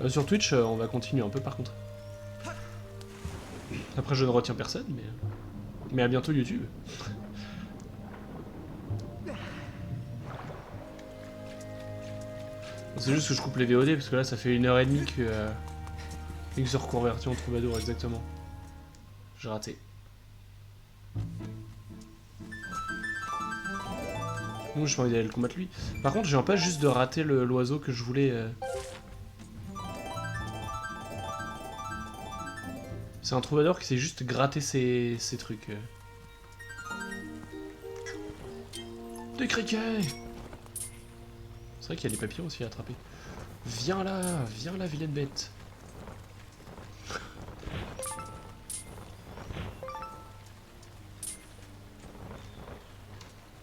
Sur Twitch, on va continuer un peu par contre. Après, je ne retiens personne, mais à bientôt YouTube. C'est juste que je coupe les VOD parce que là, ça fait 1h30 que se reconvertit en troubadour, exactement. J'ai raté. Donc, j'ai pas envie d'aller le combattre lui. Par contre, j'ai pas juste de rater l'oiseau que je voulais. C'est un troubadour qui s'est juste gratté ses trucs. Des criquets! C'est vrai qu'il y a des papillons aussi à attraper. Viens là, vilaine bête.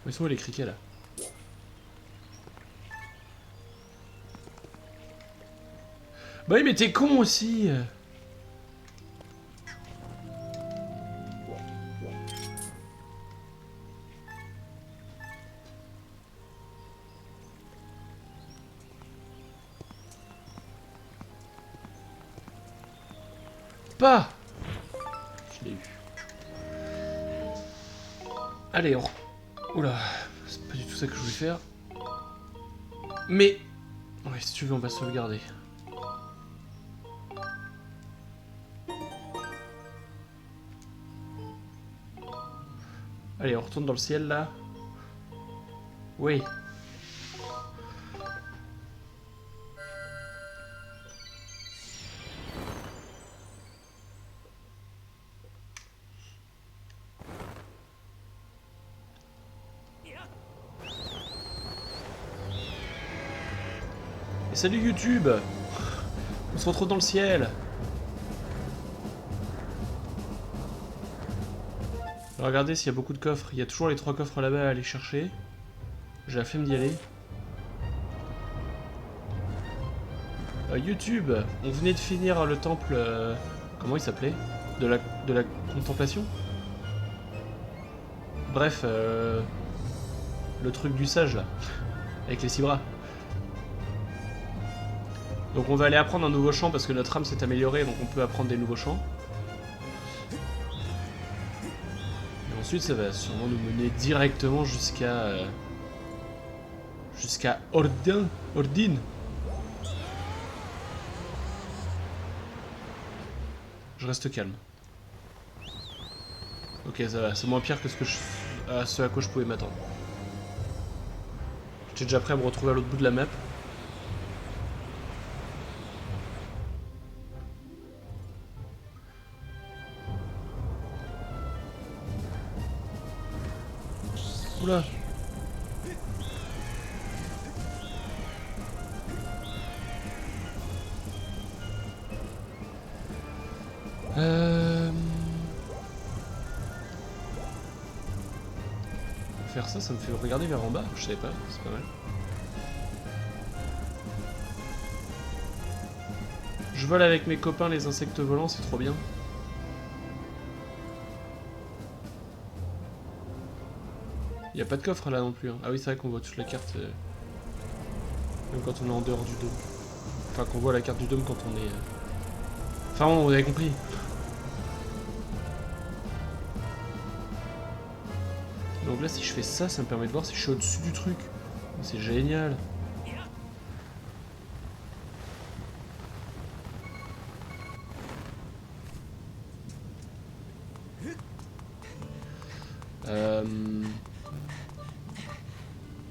Où sont les criquets là? Bah oui, mais t'es con aussi! Pas! Je l'ai eu. Allez, on... Oula, c'est pas du tout ça que je voulais faire. Mais... Ouais, si tu veux, on va sauvegarder. Allez, on retourne dans le ciel, là. Oui. Et salut YouTube! On se retrouve dans le ciel! Regardez s'il y a beaucoup de coffres. Il y a toujours les 3 coffres là-bas à aller chercher. J'ai la flemme d'y aller. YouTube, on venait de finir le temple... comment il s'appelait? De la contemplation? Bref, le truc du sage là. Avec les 6 bras. Donc on va aller apprendre un nouveau chant parce que notre âme s'est améliorée, donc on peut apprendre des nouveaux chants. Et ensuite ça va sûrement nous mener directement jusqu'à... jusqu'à Ordine. Je reste calme. Ok, ça va, c'est moins pire que ce à quoi je pouvais m'attendre. J'étais déjà prêt à me retrouver à l'autre bout de la map. Oula. Faire ça, ça me fait regarder vers en bas. Je savais pas, c'est pas mal. Je vole avec mes copains les insectes volants, c'est trop bien. Y a pas de coffre là non plus. Hein. Ah oui, c'est vrai qu'on voit toute la carte. Même quand on est en dehors du dôme. Enfin, qu'on voit la carte du dôme quand on est. Enfin, bon, vous avez compris. Donc là, si je fais ça, ça me permet de voir si je suis au-dessus du truc. C'est génial.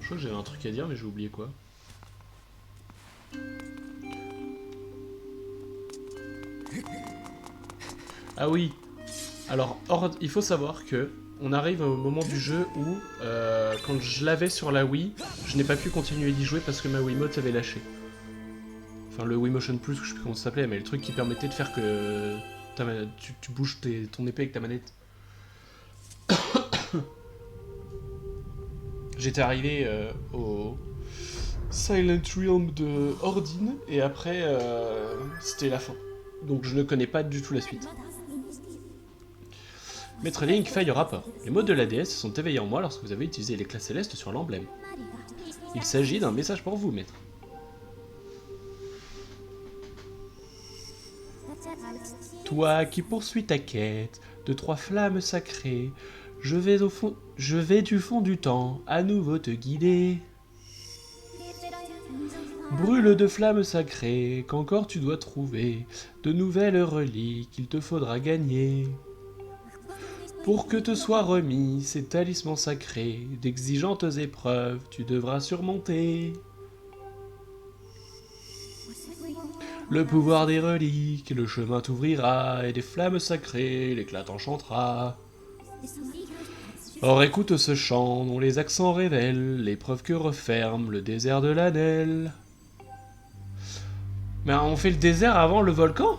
Je crois que j'avais un truc à dire, mais j'ai oublié quoi. Ah oui. Alors, il faut savoir que on arrive au moment du jeu où, quand je l'avais sur la Wii, je n'ai pas pu continuer d'y jouer parce que ma Wiimote avait lâché. Enfin, le Wii Motion Plus, je sais plus comment ça s'appelait, mais le truc qui permettait de faire que tu bouges ton épée avec ta manette. J'étais arrivé au Silent Realm de Ordine, et après, c'était la fin. Donc je ne connais pas du tout la suite. Maître Link, faille au rapport. Les mots de la déesse sont éveillés en moi lorsque vous avez utilisé l'éclat céleste sur l'emblème. Il s'agit d'un message pour vous, maître. Toi qui poursuis ta quête de 3 flammes sacrées, je vais du fond du temps à nouveau te guider. Brûle de flammes sacrées qu'encore tu dois trouver, de nouvelles reliques qu'il te faudra gagner. Pour que te soient remis ces talismans sacrés, d'exigeantes épreuves tu devras surmonter. Le pouvoir des reliques, le chemin t'ouvrira, et des flammes sacrées, l'éclat t'enchantera. Or écoute ce chant dont les accents révèlent l'épreuve que referme le désert de l'Anel. Mais on fait le désert avant le volcan?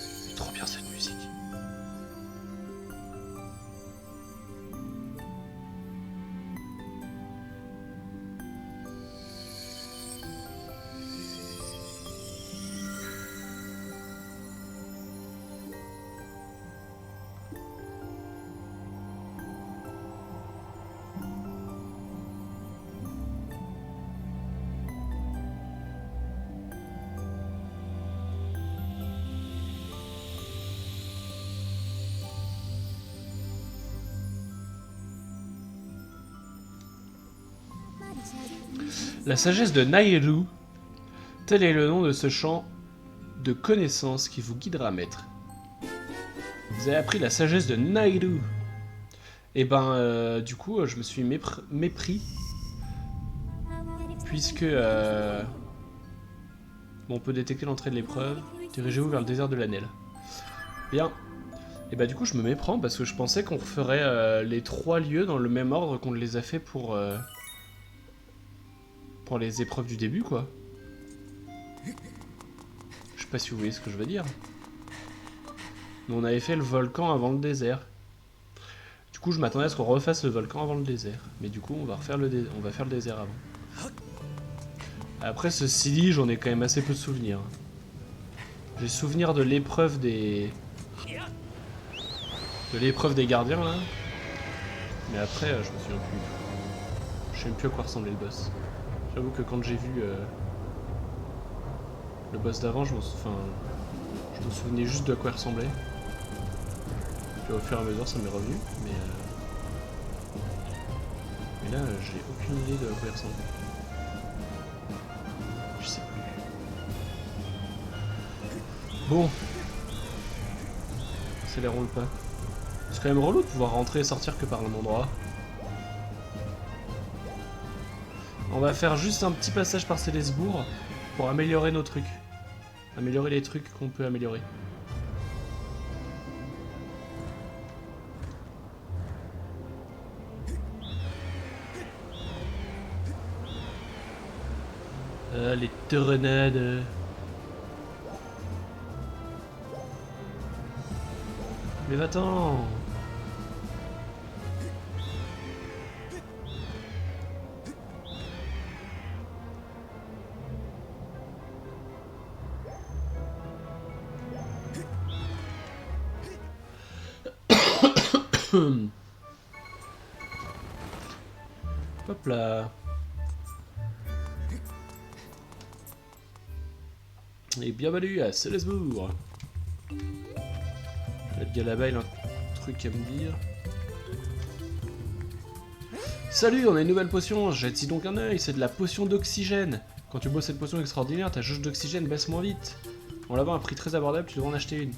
C'est trop bien cette musique. La sagesse de Nairu, tel est le nom de ce champ de connaissances qui vous guidera, maître. Vous avez appris la sagesse de Nairu. Et ben, du coup, je me suis mépris. Puisque... bon, on peut détecter l'entrée de l'épreuve. Dirigez-vous vers le désert de l'Anel. Bien. Et bah du coup, je me méprends parce que je pensais qu'on ferait les 3 lieux dans le même ordre qu'on les a fait pour les épreuves du début, quoi. Je sais pas si vous voyez ce que je veux dire. Mais on avait fait le volcan avant le désert. Du coup, je m'attendais à ce qu'on refasse le volcan avant le désert. Mais du coup, on va faire le désert avant. Après, ceci dit, j'en ai quand même assez peu de souvenirs. J'ai souvenir de l'épreuve des... gardiens, là. Mais après, je me souviens plus. Je sais même plus à quoi ressemblait le boss. J'avoue que quand j'ai vu le boss d'avant, je me souvenais juste de à quoi il ressemblait. Puis au fur et à mesure, ça m'est revenu. Mais là, j'ai aucune idée de à quoi il ressemble. Je sais plus. Bon. Accélérons le pas. C'est quand même relou de pouvoir rentrer et sortir que par un endroit. On va faire juste un petit passage par Célesbourg pour améliorer nos trucs. Améliorer les trucs qu'on peut améliorer. Les tornades. Mais va-t'en! Hop là. Et bienvenue à Célesbourg. Le gars là-bas, il a un truc à me dire. Salut, on a une nouvelle potion, jette-y donc un œil, c'est de la potion d'oxygène. Quand tu bois cette potion extraordinaire, ta jauge d'oxygène baisse moins vite. On la vend à un prix très abordable, tu devrais en acheter une.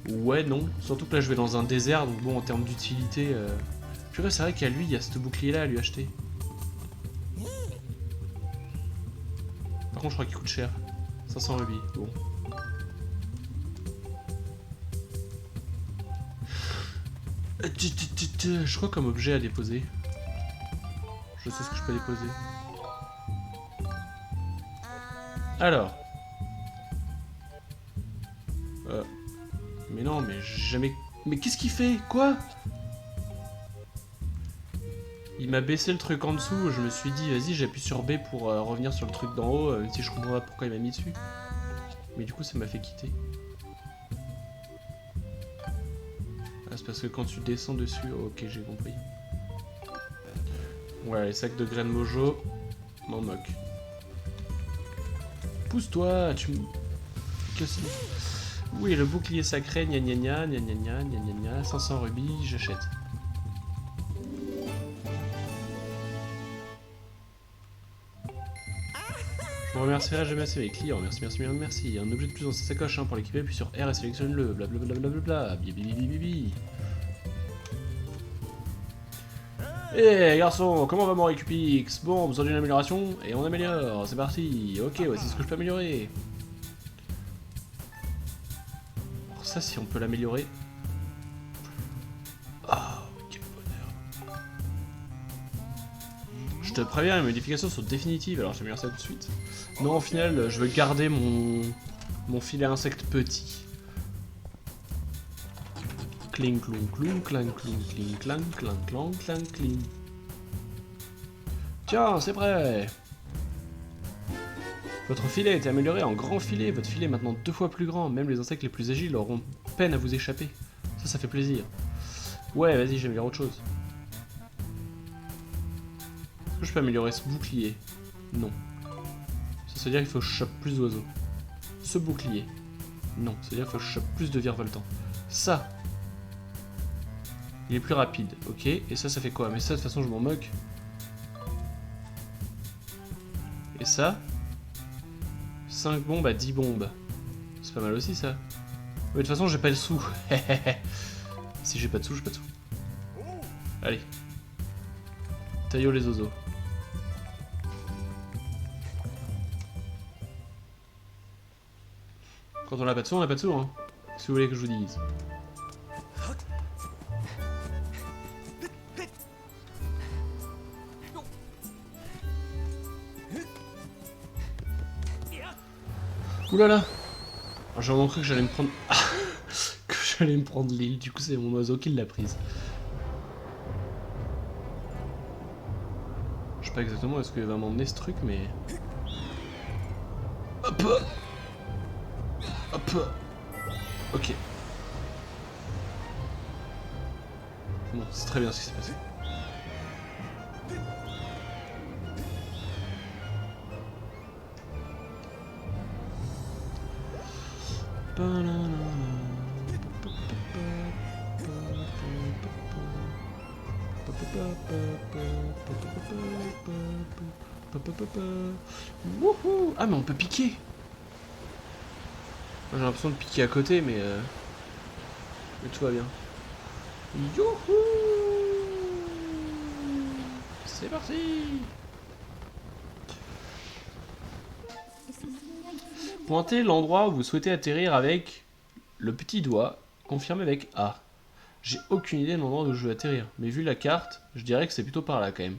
Ouais, non. Surtout que là, je vais dans un désert, donc bon, en termes d'utilité... Purée, c'est vrai qu'à lui, il y a ce bouclier-là à lui acheter. Par contre, je crois qu'il coûte cher. 500 rubis, bon. Je crois comme objet à déposer. Je sais ce que je peux déposer. Alors. Mais non, mais jamais... Mais qu'est-ce qu'il fait? Quoi? Il m'a baissé le truc en dessous, je me suis dit, vas-y, j'appuie sur B pour revenir sur le truc d'en haut, même si je comprends pas pourquoi il m'a mis dessus. Mais du coup, ça m'a fait quitter. Ah, c'est parce que quand tu descends dessus... Oh, ok, j'ai compris. Ouais, les sacs de graines mojo. Je m'en moque. Pousse-toi, tu me... Oui, le bouclier sacré, gna gna gna, gna gna gna, gna gna gna, 500 rubis, j'achète. Je vous remercierai jamais assez mes clients, merci, merci, merci. Un objet de plus dans sa sacoche hein, pour l'équiper, puis sur R et sélectionne-le, blablabla, bibi. Eh garçon, comment va mon Récupix? Bon, besoin d'une amélioration, et on améliore, c'est parti. Ok, voici ce que je peux améliorer. Alors ça, si on peut l'améliorer... Ah, quel bonheur. Je te préviens, les modifications sont définitives, alors j'améliore ça tout de suite. Non, au final, je veux garder mon filet insecte petit. Cling, clong, clong, clang, cling, cling, clang, clang, clang, clang, cling. Tiens, c'est prêt. Votre filet a été amélioré en grand filet. Votre filet est maintenant 2 fois plus grand. Même les insectes les plus agiles auront peine à vous échapper. Ça fait plaisir. Ouais, vas-y, j'améliore autre chose. Est-ce que je peux améliorer ce bouclier? Non. Ça veut dire qu'il faut que je chope plus d'oiseaux. Ce bouclier. Non, ça veut dire qu'il faut que je chope plus de virevoltants. Ça. Il est plus rapide, ok. Et ça fait quoi? Mais ça, de toute façon, je m'en moque. Et ça 5 bombes à 10 bombes. C'est pas mal aussi, ça. Mais de toute façon, j'ai pas le sou. Si j'ai pas de sou, j'ai pas de sou. Allez. Taillot les oiseaux. Quand on a pas de sou, on a pas de sou, hein. Si vous voulez que je vous dise. Oulala! J'ai vraiment cru que j'allais me prendre... que j'allais me prendre l'île, du coup c'est mon oiseau qui l'a prise. Je sais pas exactement où est-ce qu'il va m'emmener ce truc, mais... Hop! Hop! Ok. Bon, c'est très bien ce qui s'est passé. Wouhou! Ah mais on peut piquer! J'ai l'impression de piquer à côté mais tout va bien. Youhou! C'est parti! Pointez l'endroit où vous souhaitez atterrir avec le petit doigt, confirmez avec A. J'ai aucune idée de l'endroit où je veux atterrir, mais vu la carte, je dirais que c'est plutôt par là quand même.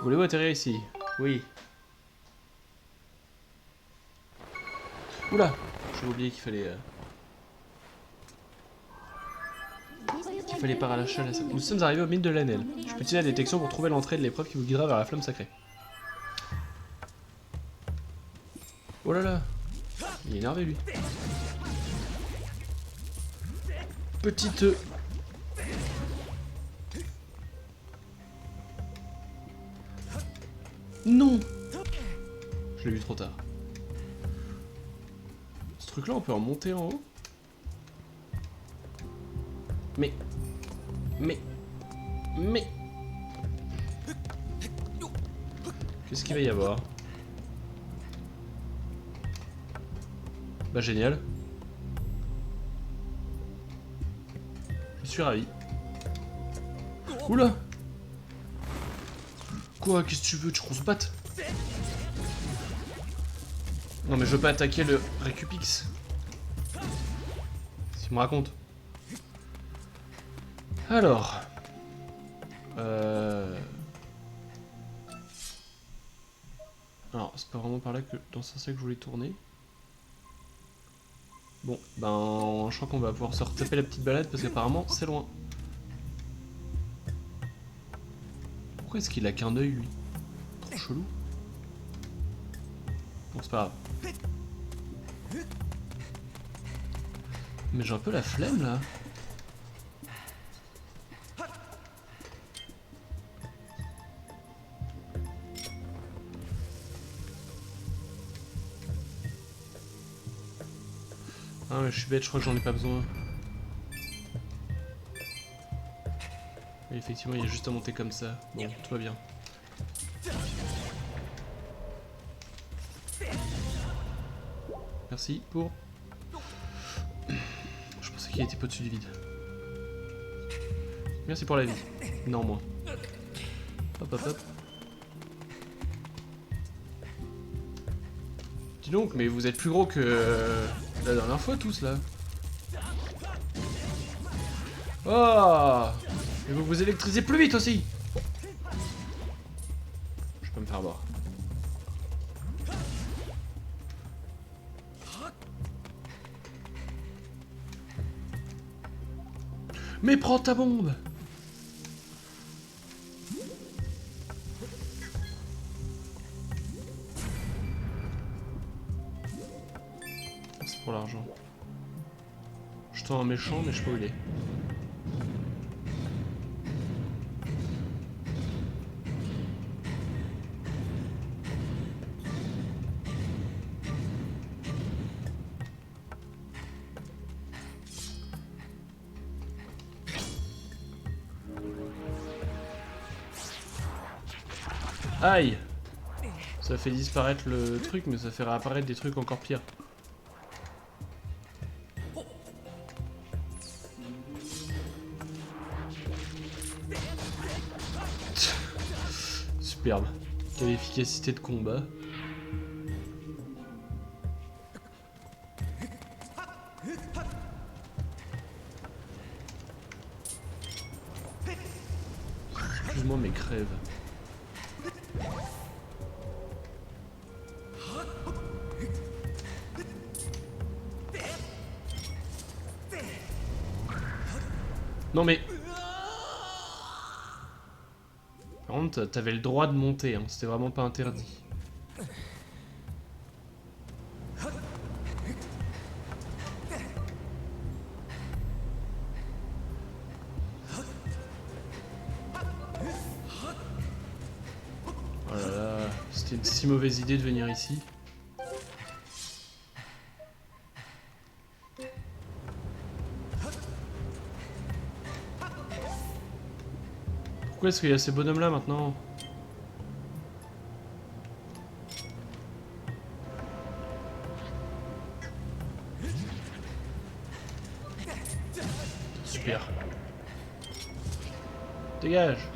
Voulez-vous atterrir ici? Oui. Oula! J'ai oublié qu'il fallait... parachuter à la salle. Nous sommes arrivés au mythe de l'Anel. Je peux utiliser la détection pour trouver l'entrée de l'épreuve qui vous guidera vers la flamme sacrée. Oh là là! Il est énervé lui. Petite... Non! Je l'ai vu trop tard. Ce truc là on peut en monter en haut? Mais... Qu'est-ce qu'il va y avoir? Bah génial. Je suis ravi. Oula! Quoi? Qu'est-ce que tu veux? Tu qu'on se batte? Non mais je veux pas attaquer le Récupix. Tu me racontes. Alors... Alors, c'est pas vraiment par là que... dans ce sens-là que je voulais tourner. Bon, ben... je crois qu'on va pouvoir se retaper la petite balade parce qu'apparemment, c'est loin. Pourquoi est-ce qu'il a qu'un œil, lui? Trop chelou. Bon, c'est pas grave. Mais j'ai un peu la flemme, là. Ah mais je suis bête, je crois que j'en ai pas besoin. Et effectivement, il y a juste à monter comme ça. Bon, tout va bien. Merci pour... Je pensais qu'il était pas au-dessus du vide. Merci pour la vie. Non, moi. Hop, hop, hop. Dis donc, mais vous êtes plus gros que la dernière fois, tous, là. Oh! Et vous vous électrisez plus vite, aussi! Je peux me faire voir. Mais prends ta bombe! C'est pour l'argent. Je tends un méchant, mais je sais pas où il est. Aïe! Ça fait disparaître le truc, mais ça fait réapparaître des trucs encore pires. Superbe. Quelle efficacité de combat. Excuse-moi, mais crève. Non mais... Par contre, t'avais le droit de monter, hein. C'était vraiment pas interdit. Oh là là, c'était une si mauvaise idée de venir ici. Pourquoi est-ce qu'il y a ces bonhommes là maintenant? Super. Dégage.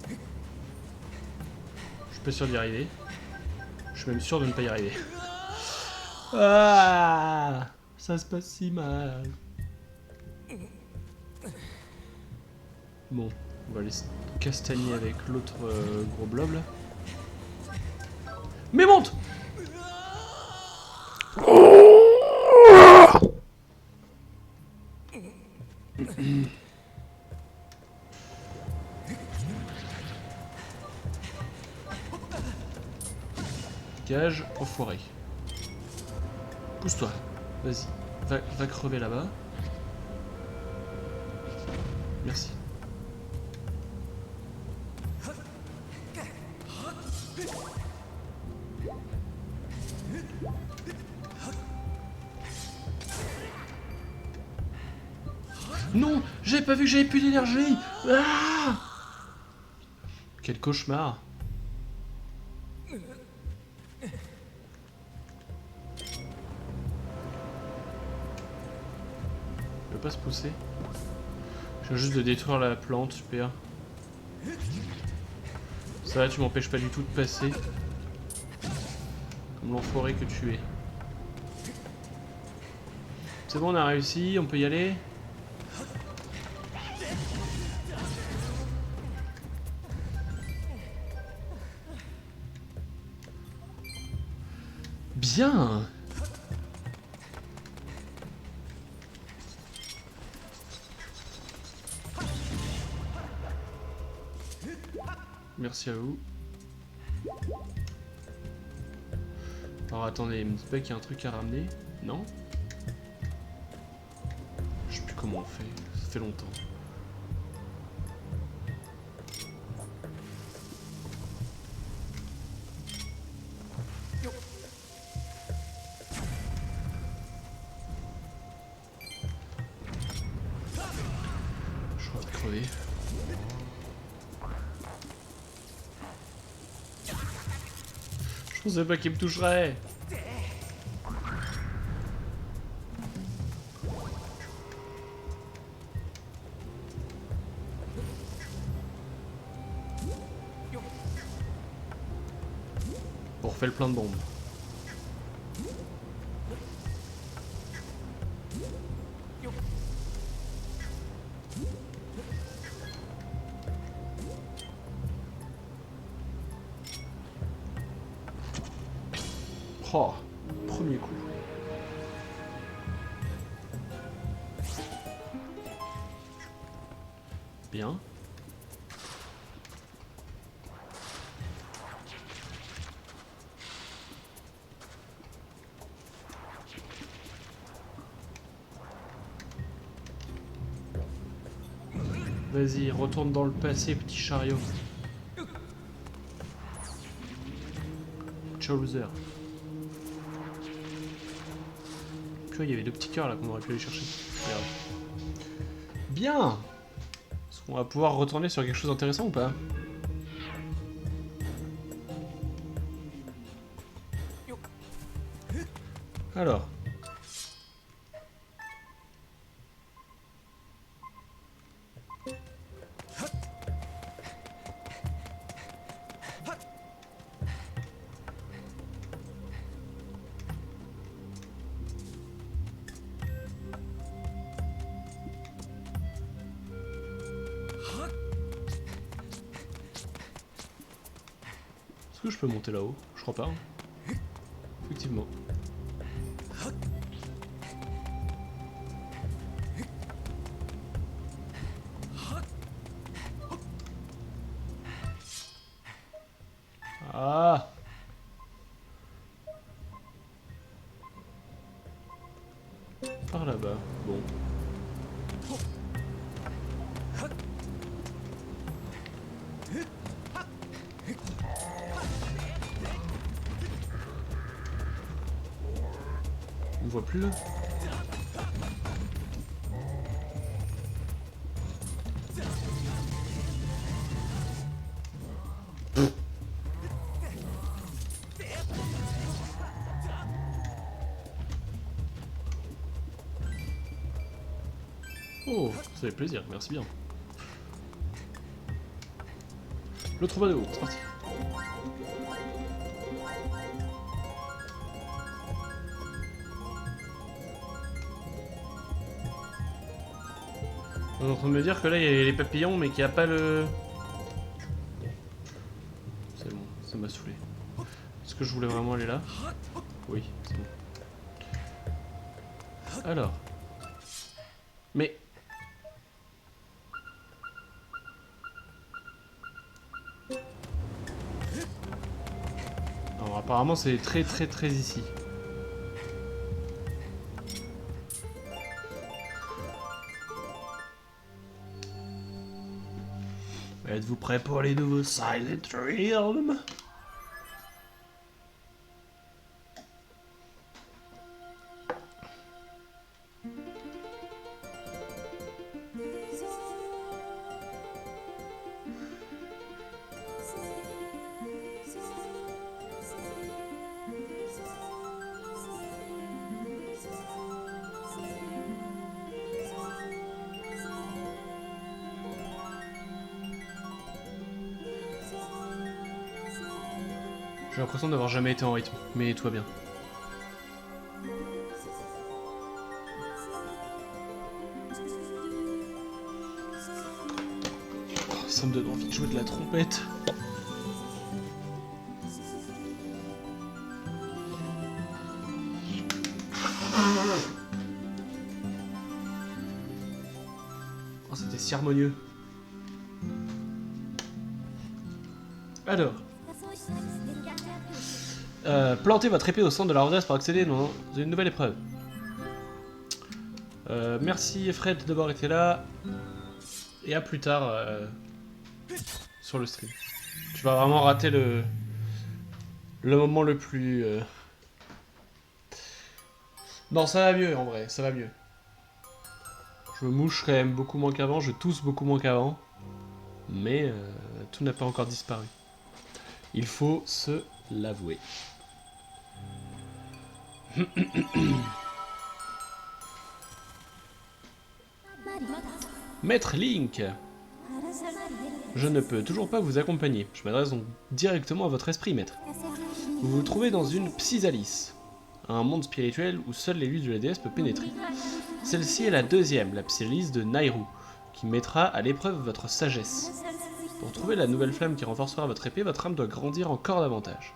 Je suis pas sûr d'y arriver. Je suis même sûr de ne pas y arriver. Ah, ça se passe si mal. Bon, on va aller se castagner avec l'autre gros blob là. Mais monte! Gage, enfoiré. Pousse-toi. Vas-y. Va crever là-bas. Merci. Non! J'avais pas vu que j'avais plus d'énergie! Ah! Quel cauchemar! Il veut pas se pousser. Je viens juste de détruire la plante, super. Ça va, tu m'empêches pas du tout de passer. Comme l'enfoiré que tu es. C'est bon, on a réussi, on peut y aller. Bien! Merci à vous. Alors attendez, il me dit pas qu'il y a un truc à ramener? Non? Je sais plus comment on fait, ça fait longtemps. J'ai envie de crever. Je pensais pas qu'il me toucherait. On refait le plein de bombes. Oh, premier coup. Bien. Vas-y, retourne dans le passé, petit chariot. Ciao, loser. Tu vois, il y avait deux petits cœurs là qu'on aurait pu aller chercher. Regarde. Bien. Est-ce qu'on va pouvoir retourner sur quelque chose d'intéressant ou pas? Alors. Est-ce que je peux monter là-haut? Je crois pas. Hein. Effectivement. Ah! Par là-bas. Bon. On voit plus là. Oh, ça fait plaisir, merci bien. Le troubadour, c'est parti. On est en train de me dire que là il y a les papillons mais qu'il n'y a pas le... C'est bon, ça m'a saoulé. Est-ce que je voulais vraiment aller là? Oui, c'est bon. Alors. Mais... Alors apparemment c'est très ici. Êtes-vous prêts pour les nouveaux Silent Realm? J'ai l'impression d'avoir jamais été en rythme, mais tout va bien. Oh, ça me donne envie de jouer de la trompette. Oh, c'était si harmonieux. Alors. Plantez votre épée au centre de la rosace pour accéder dans une nouvelle épreuve. Merci Fred d'avoir été là. Et à plus tard sur le stream. Tu vas vraiment rater le moment le plus... Non, ça va mieux en vrai, ça va mieux. Je me mouche quand même beaucoup moins qu'avant, je tousse beaucoup moins qu'avant. Mais tout n'a pas encore disparu. Il faut se l'avouer. Maître Link, je ne peux toujours pas vous accompagner. Je m'adresse donc directement à votre esprit, maître. Vous vous trouvez dans une Psisalis, un monde spirituel où seule l'élite de la déesse peut pénétrer. Celle-ci est la deuxième, la Psisalis de Nairu, qui mettra à l'épreuve votre sagesse. Pour trouver la nouvelle flamme qui renforcera votre épée, votre âme doit grandir encore davantage.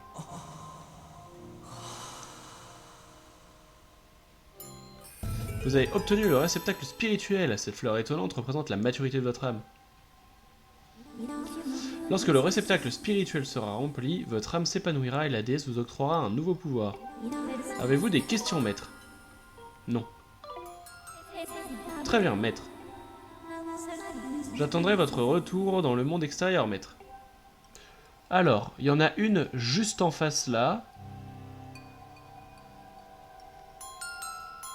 Vous avez obtenu le réceptacle spirituel. Cette fleur étonnante représente la maturité de votre âme. Lorsque le réceptacle spirituel sera rempli, votre âme s'épanouira et la déesse vous octroiera un nouveau pouvoir. Avez-vous des questions, maître? Non. Très bien, maître. J'attendrai votre retour dans le monde extérieur, maître. Alors, il y en a une juste en face là.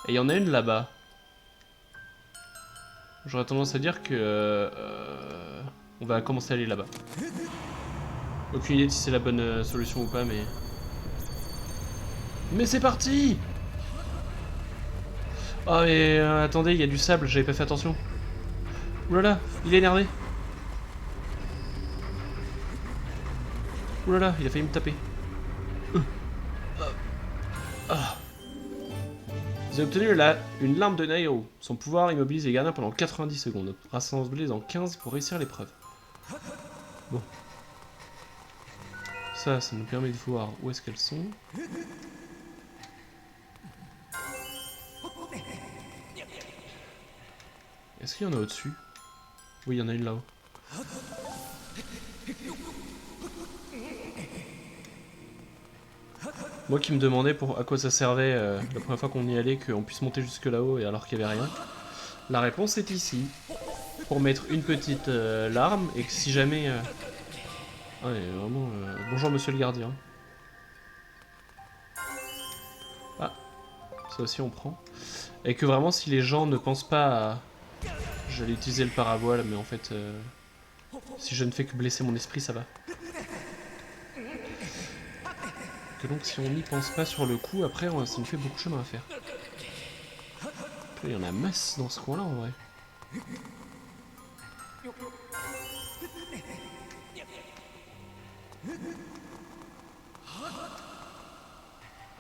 Et il y en a une là-bas. J'aurais tendance à dire que... on va commencer à aller là-bas. Aucune idée si c'est la bonne solution ou pas, mais... Mais c'est parti! Oh mais attendez, il y a du sable, j'avais pas fait attention. Oulala, il est énervé. Oulala, il a failli me taper. Vous avez obtenu une larme de Nairu. Son pouvoir immobilise les gardiens pendant 90 secondes. Rassemblez en 15 pour réussir l'épreuve. Bon. Ça nous permet de voir où est-ce qu'elles sont. Est-ce qu'il y en a au-dessus? Oui, il y en a une là-haut. Moi qui me demandais à quoi ça servait la première fois qu'on y allait, qu'on puisse monter jusque là-haut et alors qu'il n'y avait rien. La réponse est ici. Pour mettre une petite larme et que si jamais... Ouais, vraiment... Bonjour monsieur le gardien. Ah, ça aussi on prend. Et que vraiment si les gens ne pensent pas à... J'allais utiliser le paravoile mais en fait... Si je ne fais que blesser mon esprit ça va. Que donc si on n'y pense pas sur le coup, après ça nous fait beaucoup de chemin à faire. Il y en a masse dans ce coin là en vrai.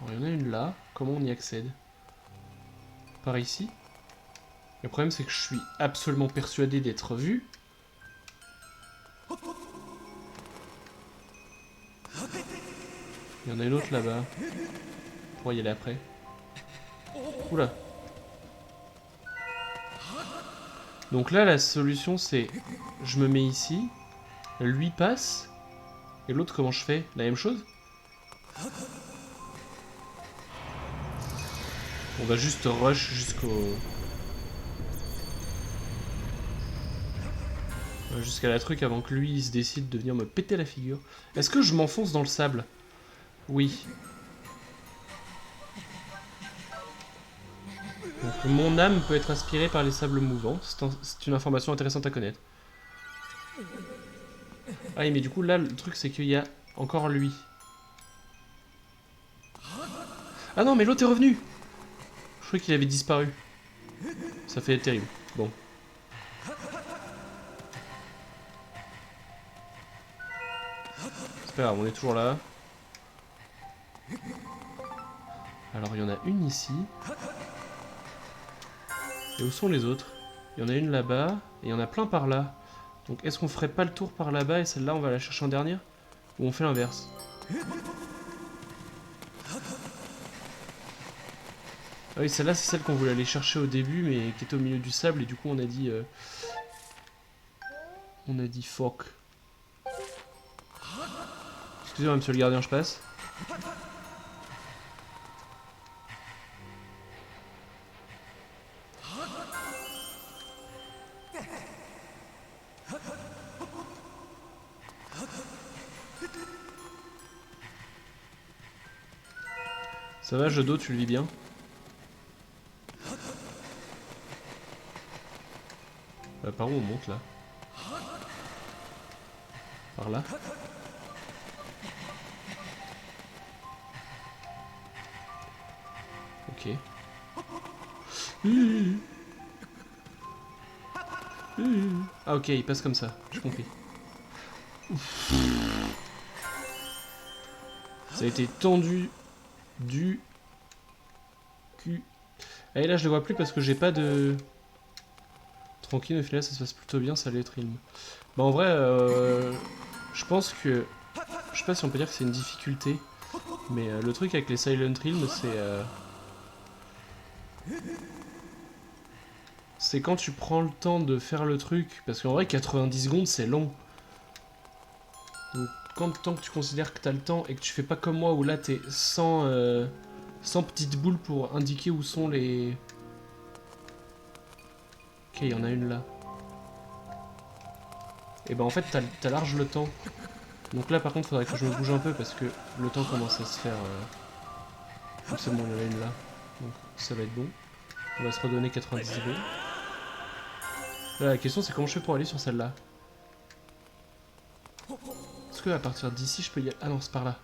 Alors il y en a une là, comment on y accède? Par ici. Le problème c'est que je suis absolument persuadé d'être vu. Il y en a une autre là-bas. On pourra y aller après. Oula. Donc là la solution c'est... Je me mets ici. Lui passe. Et l'autre comment je fais? La même chose? On va juste rush jusqu'à la truc avant que lui il se décide de venir me péter la figure. Est-ce que je m'enfonce dans le sable? Oui. Donc, mon âme peut être aspirée par les sables mouvants. C'est une information intéressante à connaître. Ah oui, mais du coup là le truc c'est qu'il y a encore lui. Ah non mais l'autre est revenu. Je croyais qu'il avait disparu. Ça fait terrible. Bon. C'est pas grave, on est toujours là. Alors il y en a une ici. Et où sont les autres? Il y en a une là-bas, et il y en a plein par là. Donc est-ce qu'on ferait pas le tour par là-bas et celle-là on va la chercher en dernière? Ou on fait l'inverse? Ah oui, celle-là c'est celle qu'on voulait aller chercher au début, mais qui était au milieu du sable, et du coup on a dit... On a dit fuck. Excusez-moi monsieur le gardien, je passe. Ça va, Jodo, tu le vis bien? Par où on monte là? Par là? Ok. Ah ok, il passe comme ça, j'ai compris. Ouf. Ça a été tendu du cul. Et là je le vois plus parce que j'ai pas de... Tranquille, au final ça se passe plutôt bien, ça l'est Ilm. Bah en vrai, je pense que... Je sais pas si on peut dire que c'est une difficulté, mais le truc avec les Silent Realm, c'est quand tu prends le temps de faire le truc, parce qu'en vrai 90 secondes c'est long. Donc tant que tu considères que t'as le temps et que tu fais pas comme moi où là t'es sans petites boules pour indiquer où sont les... Ok, il y en a une là. Et ben en fait t'as large le temps. Donc là par contre faudrait que je me bouge un peu parce que le temps commence à se faire... C'est bon, il y en a une là. Donc ça va être bon. On va se redonner 90 secondes. Là la question c'est comment je fais pour aller sur celle-là. Est-ce que à partir d'ici je peux y aller... Ah non, c'est par là.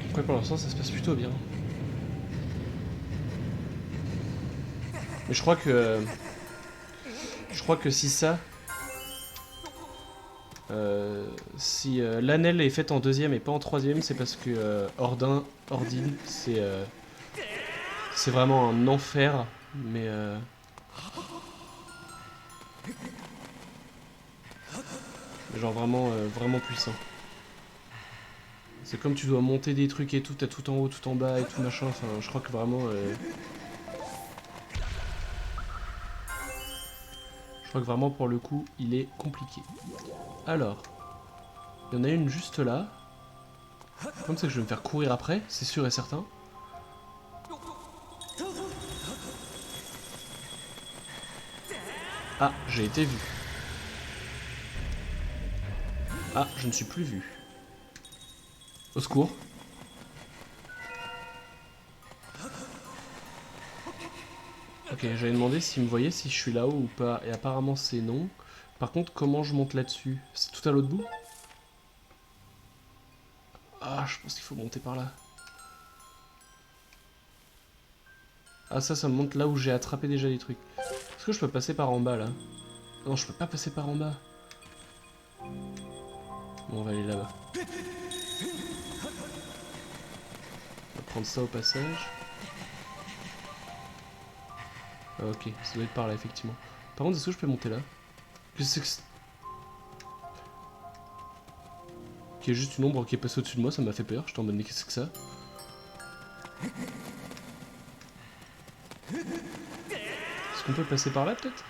Après pour l'instant ça se passe plutôt bien. Mais je crois que si ça... si l'Anel est faite en deuxième et pas en troisième, c'est parce que Ordine, c'est vraiment un enfer, mais genre vraiment, vraiment puissant. C'est comme tu dois monter des trucs et tout, t'as tout en haut, tout en bas et tout machin, enfin je crois que vraiment... je crois que vraiment pour le coup, il est compliqué. Alors, il y en a une juste là. Comme ça que je vais me faire courir après, c'est sûr et certain. Ah, j'ai été vu. Ah, je ne suis plus vu. Au secours. Ok, j'avais demandé s'il me voyait si je suis là-haut ou pas, et apparemment c'est non. Par contre, comment je monte là-dessus? C'est tout à l'autre bout? Ah, je pense qu'il faut monter par là. Ah ça me monte là où j'ai attrapé déjà des trucs. Est-ce que je peux passer par en bas là? Non, je peux pas passer par en bas. Bon, on va aller là-bas. On va prendre ça au passage. Ah, ok, ça doit être par là effectivement. Par contre, est-ce que je peux monter là? Qu'est-ce que c'est? Il y a juste une ombre qui est passée au-dessus de moi, ça m'a fait peur. Je t'en mode mais qu'est-ce que c'est que ça? Est-ce qu'on peut passer par là peut-être?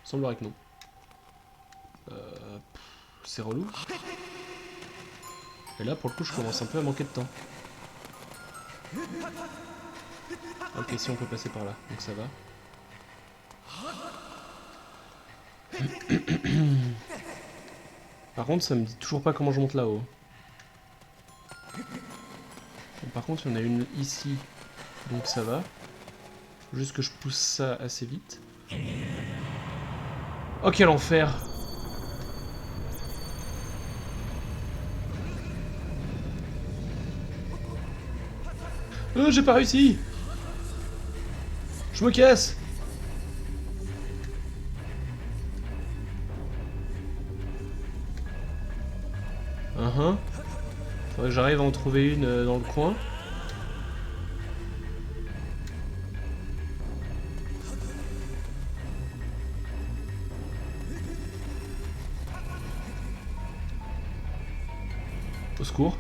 Il semblerait que non. C'est relou. Et là pour le coup je commence un peu à manquer de temps. Ok, si on peut passer par là, donc ça va. Par contre ça me dit toujours pas comment je monte là-haut. Bon, par contre il y en a une ici, donc ça va. Faut juste que je pousse ça assez vite. Oh quel enfer! J'ai pas réussi! Je me casse! Faudrait que j'arrive à en trouver une dans le coin. Au secours.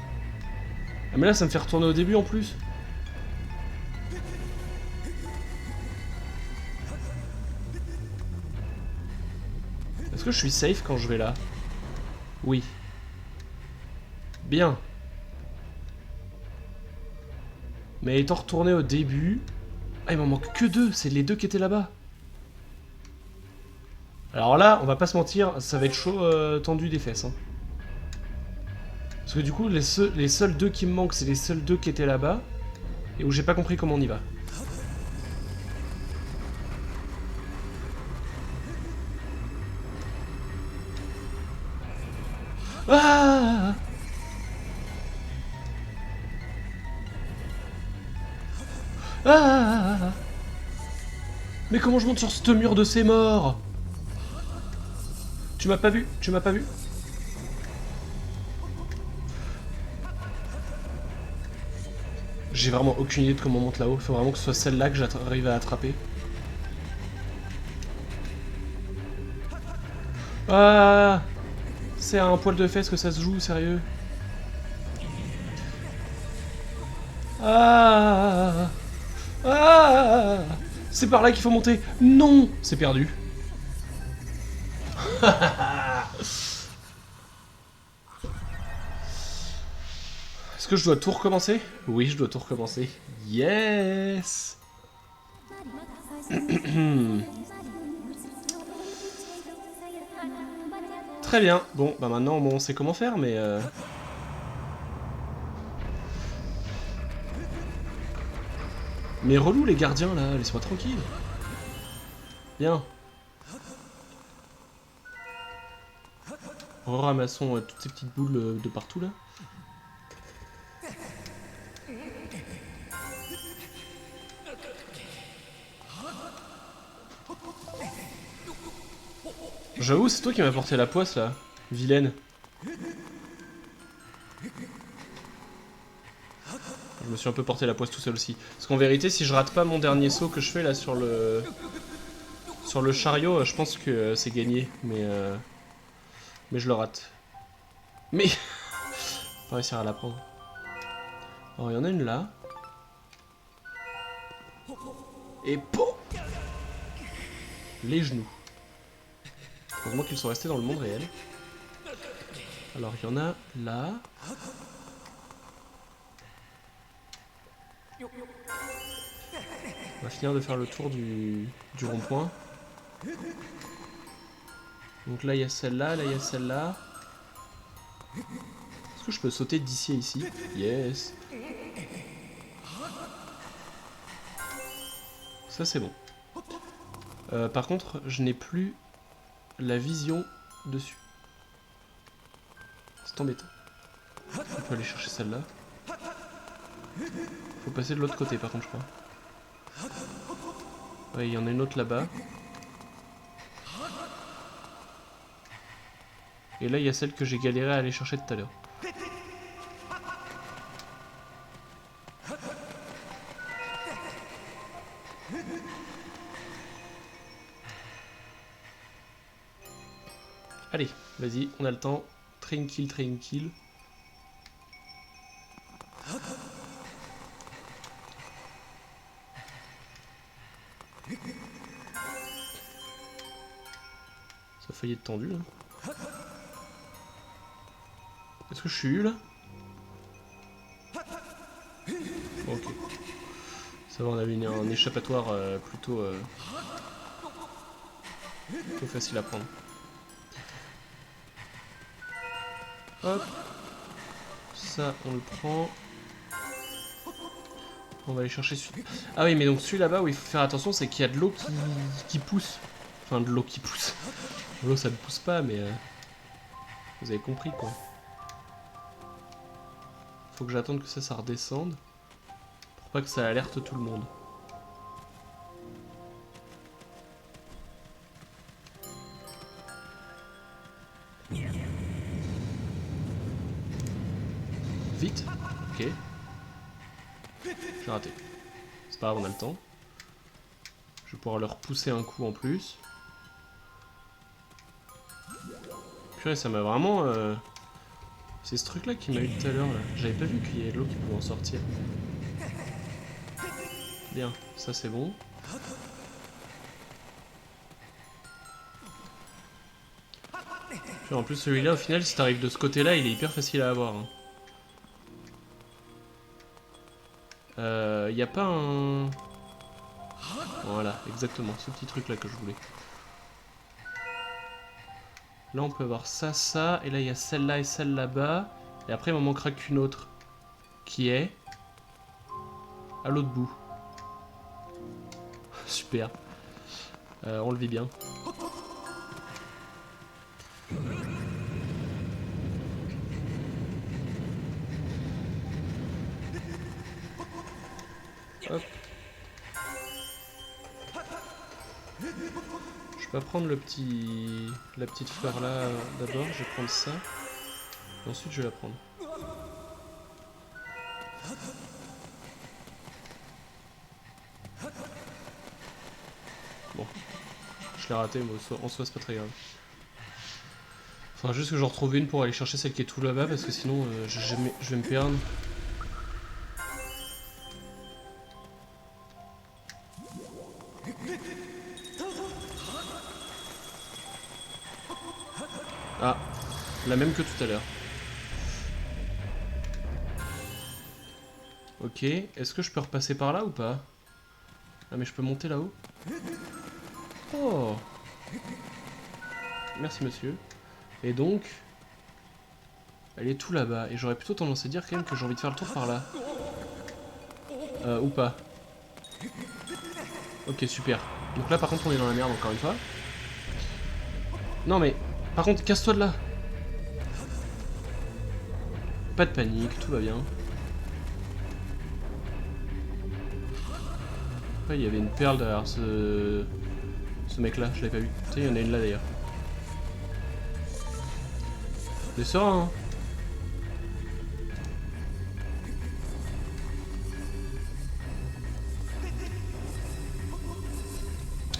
Ah mais là ça me fait retourner au début en plus. Est-ce que je suis safe quand je vais là? Oui. Bien. Mais étant retourné au début... Ah il m'en manque que deux, c'est les deux qui étaient là-bas. Alors là, on va pas se mentir, ça va être chaud tendu des fesses. Hein. Parce que du coup, les seuls deux qui me manquent, c'est les seuls deux qui étaient là-bas. Et où j'ai pas compris comment on y va. Ah! Ah! Mais comment je monte sur ce mur de ces morts? Tu m'as pas vu? Tu m'as pas vu? J'ai vraiment aucune idée de comment on monte là-haut. Il faut vraiment que ce soit celle-là que j'arrive à attraper. Ah! C'est à un poil de fesse que ça se joue, sérieux. Ah! Ah! C'est par là qu'il faut monter. Non! C'est perdu. Est-ce que je dois tout recommencer? Oui, je dois tout recommencer. Yes! Très bien. Bon, bah maintenant on sait comment faire, mais... Mais relou les gardiens là, laisse-moi tranquille. Bien. Ramassons toutes ces petites boules de partout là. J'avoue, c'est toi qui m'as porté la poisse là, vilaine. Je me suis un peu porté la poisse tout seul aussi. Parce qu'en vérité, si je rate pas mon dernier saut que je fais là sur le chariot, je pense que c'est gagné. Mais je le rate. Mais pas réussir à la prendre. Alors il y en a une là. Et POM! Les genoux. Heureusement qu'ils sont restés dans le monde réel. Alors il y en a là. On va finir de faire le tour du rond-point. Donc là il y a celle-là, là il y a celle-là. Est-ce que je peux sauter d'ici à ici? Yes. Ça c'est bon. Par contre, je n'ai plus la vision dessus. C'est embêtant. On peut aller chercher celle-là. Faut passer de l'autre côté par contre je crois. Ouais, il y en a une autre là-bas. Et là il y a celle que j'ai galéré à aller chercher tout à l'heure. Allez, vas-y, on a le temps. Tranquille, tranquille. Ça a failli être tendu là. Est-ce que je suis eu là? Ok. Ça va, on avait un échappatoire plutôt facile à prendre. Hop. Ça, on le prend. On va aller chercher celui... Ah oui, mais donc celui là-bas où il faut faire attention, c'est qu'il y a de l'eau qui pousse. Enfin, de l'eau qui pousse. L'eau, ça ne pousse pas, mais... Vous avez compris, quoi. Faut que j'attende que ça redescende. Pour pas que ça alerte tout le monde. Vite. Ok. J'ai raté. C'est pas grave, on a le temps. Je vais pouvoir leur pousser un coup en plus. Purée, ça m'a vraiment... C'est ce truc là qui m'a eu tout à l'heure là. J'avais pas vu qu'il y avait de l'eau qui pouvait en sortir. Bien, ça c'est bon. Puis en plus celui-là au final si t'arrives de ce côté là il est hyper facile à avoir. Y a pas un... Voilà, exactement, ce petit truc là que je voulais. Là on peut avoir ça, ça, et là il y a celle-là et celle là-bas. Et après il m'en manquera qu'une autre. Qui est... à l'autre bout. Super. On le vit bien. Hop. Je peux prendre la petite fleur là d'abord, je vais prendre ça. Et ensuite je vais la prendre. Bon. Je l'ai raté, mais en soi c'est pas très grave. Faudra juste que j'en retrouve une pour aller chercher celle qui est tout là-bas, parce que sinon je vais me perdre. Ah, la même que tout à l'heure. Ok, est-ce que je peux repasser par là ou pas? Ah mais je peux monter là-haut? Oh! Merci monsieur. Et donc... Elle est tout là-bas, et j'aurais plutôt tendance à dire quand même que j'ai envie de faire le tour par là. Ou pas. Ok, super. Donc là par contre on est dans la merde encore une fois. Non mais... Par contre, casse-toi de là! Pas de panique, tout va bien. Après, il y avait une perle derrière ce mec-là, je l'avais pas vu. Tu sais, il y en a une là d'ailleurs. C'est ça, hein.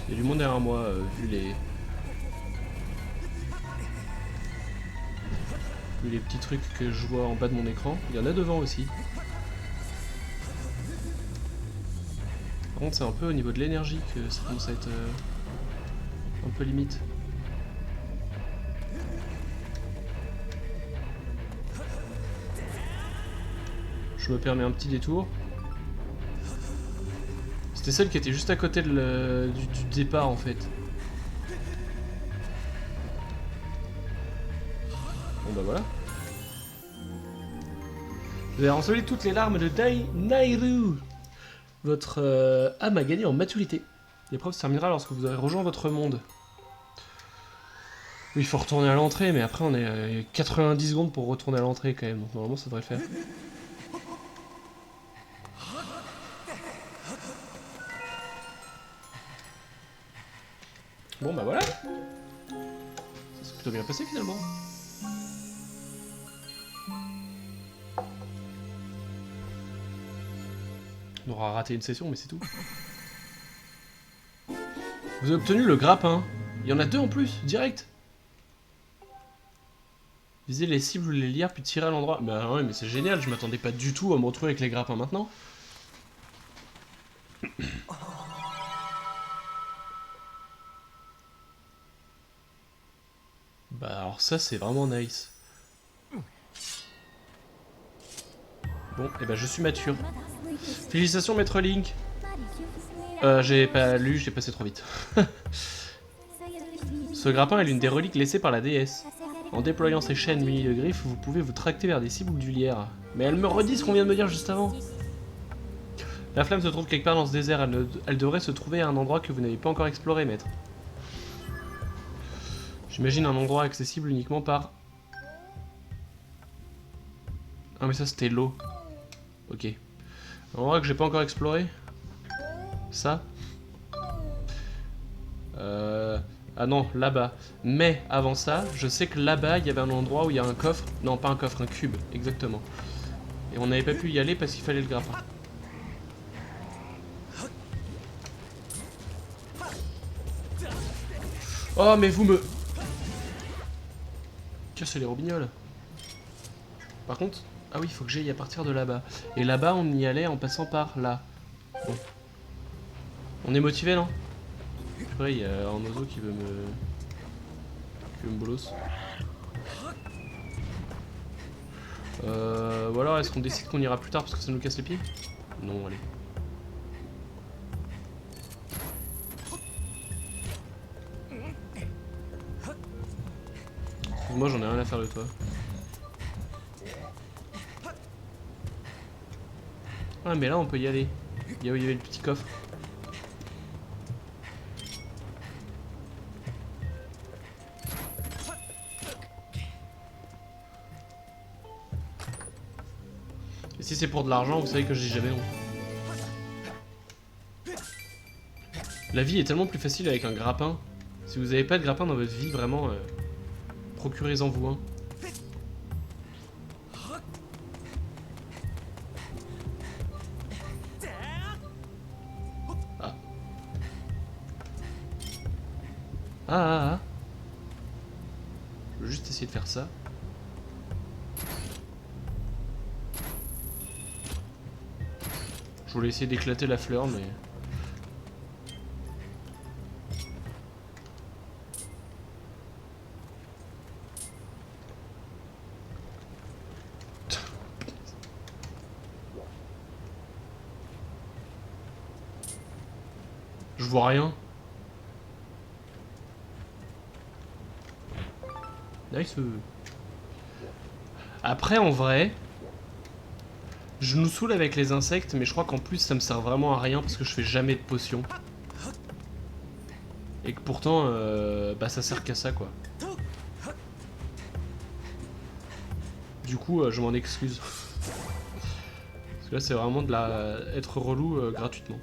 Il y a du monde derrière moi, vu les petits trucs que je vois en bas de mon écran. Il y en a devant aussi. Par contre, c'est un peu au niveau de l'énergie que ça commence à être un peu limite. Je me permets un petit détour. C'était celle qui était juste à côté de du départ en fait. Bon bah voilà. Vous avez renseiné toutes les larmes de Nayru. Votre âme a gagné en maturité. L'épreuve se terminera lorsque vous aurez rejoint votre monde. Oui, il faut retourner à l'entrée, mais après on est à 90 secondes pour retourner à l'entrée quand même. Donc normalement ça devrait le faire. Bon bah voilà. Ça s'est plutôt bien passé finalement. On aura raté une session, mais c'est tout. Vous avez obtenu le grappin. Il y en a 2 en plus, direct. Visez les cibles ou les lières, puis tirer à l'endroit. Bah ouais, mais c'est génial, je m'attendais pas du tout à me retrouver avec les grappins maintenant. Bah alors ça, c'est vraiment nice. Bon, et bah je suis mature. Félicitations, maître Link. J'ai pas lu, j'ai passé trop vite. Ce grappin est l'une des reliques laissées par la déesse. En déployant ses chaînes munies de griffes, vous pouvez vous tracter vers des cibles ou du lierre. Mais elle me redit ce qu'on vient de me dire juste avant. La flamme se trouve quelque part dans ce désert, elle devrait se trouver à un endroit que vous n'avez pas encore exploré, maître. J'imagine un endroit accessible uniquement par... Ah mais ça c'était l'eau. Ok. Un endroit que j'ai pas encore exploré. Ça. Ah non, là-bas. Mais avant ça, je sais que là-bas, il y avait un endroit où il y a un coffre. Non, pas un coffre, un cube, exactement. Et on n'avait pas pu y aller parce qu'il fallait le grappin. Oh, mais vous me... Cassez les robignoles. Par contre... Ah oui, il faut que j'aille à partir de là-bas. Et là-bas, on y allait en passant par là. Bon. On est motivé, non? Après, il y a un oiseau qui veut me... bolos. Ou alors, est-ce qu'on décide qu'on ira plus tard parce que ça nous casse les pieds? Non, allez. Moi, j'en ai rien à faire de toi. Ah, mais là, on peut y aller. Il y avait le petit coffre. Et si c'est pour de l'argent, vous savez que je dis jamais non. La vie est tellement plus facile avec un grappin. Si vous n'avez pas de grappin dans votre vie, vraiment, procurez-en vous un. Ah. Ah. Je vais juste essayer de faire ça. Je voulais essayer d'éclater la fleur, mais... Je vois rien. Nice. Après, en vrai, je nous saoule avec les insectes, mais je crois qu'en plus, ça me sert vraiment à rien parce que je fais jamais de potions. Et que pourtant, bah ça sert qu'à ça, quoi. Du coup, je m'en excuse. Parce que là, c'est vraiment de la... être relou gratuitement.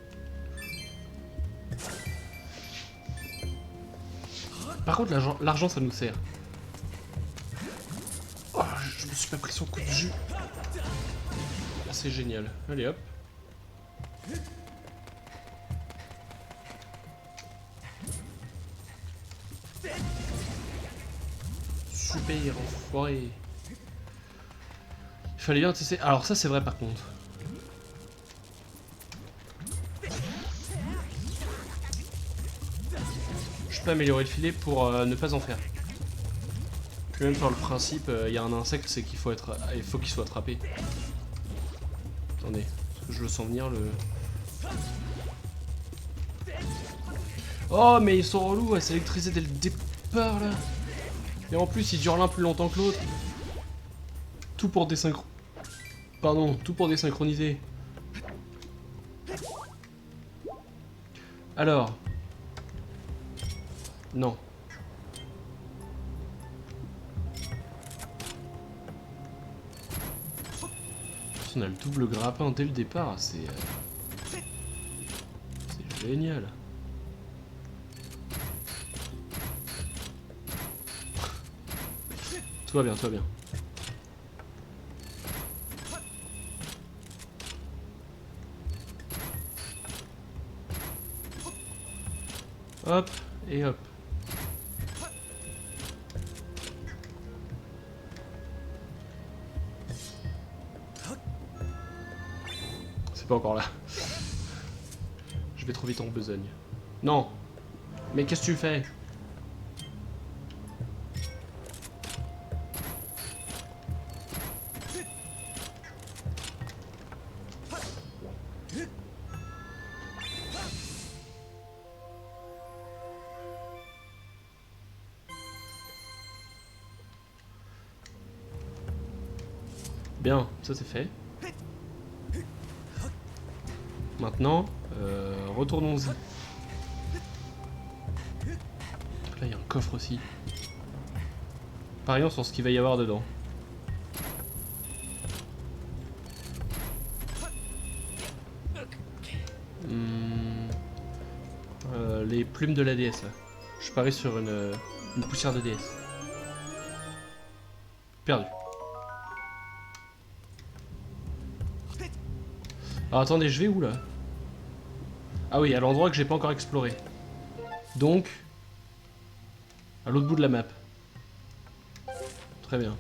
Par contre, l'argent, ça nous sert. Oh, je me suis pas pris son coup de jus. Ah, c'est génial. Allez, hop. Super, enfoiré. Il fallait bien tester. Alors ça, c'est vrai, par contre. Je peux améliorer le filet pour ne pas en faire. Puis même par le principe, il y a un insecte, c'est qu'il faut être, il faut qu'il soit attrapé. Attendez, parce que je le sens venir le. Oh mais ils sont relous à s'électriser dès le départ là. Et en plus ils durent l'un plus longtemps que l'autre. Tout pour désynchro... Pardon, tout pour désynchroniser. Alors. Non. On a le double grappin dès le départ, c'est génial. Tout va bien, tout va bien. Hop, et hop. C'est pas encore là. Je vais trop vite en besogne. Non. Mais qu'est-ce que tu fais? Bien, ça c'est fait. Maintenant, retournons-y. Là, il y a un coffre aussi. Parions sur ce qu'il va y avoir dedans. Les plumes de la déesse, là. Je parie sur une poussière de déesse. Perdu. Alors attendez, je vais où là? Ah oui, à l'endroit que j'ai pas encore exploré. Donc, à l'autre bout de la map. Très bien.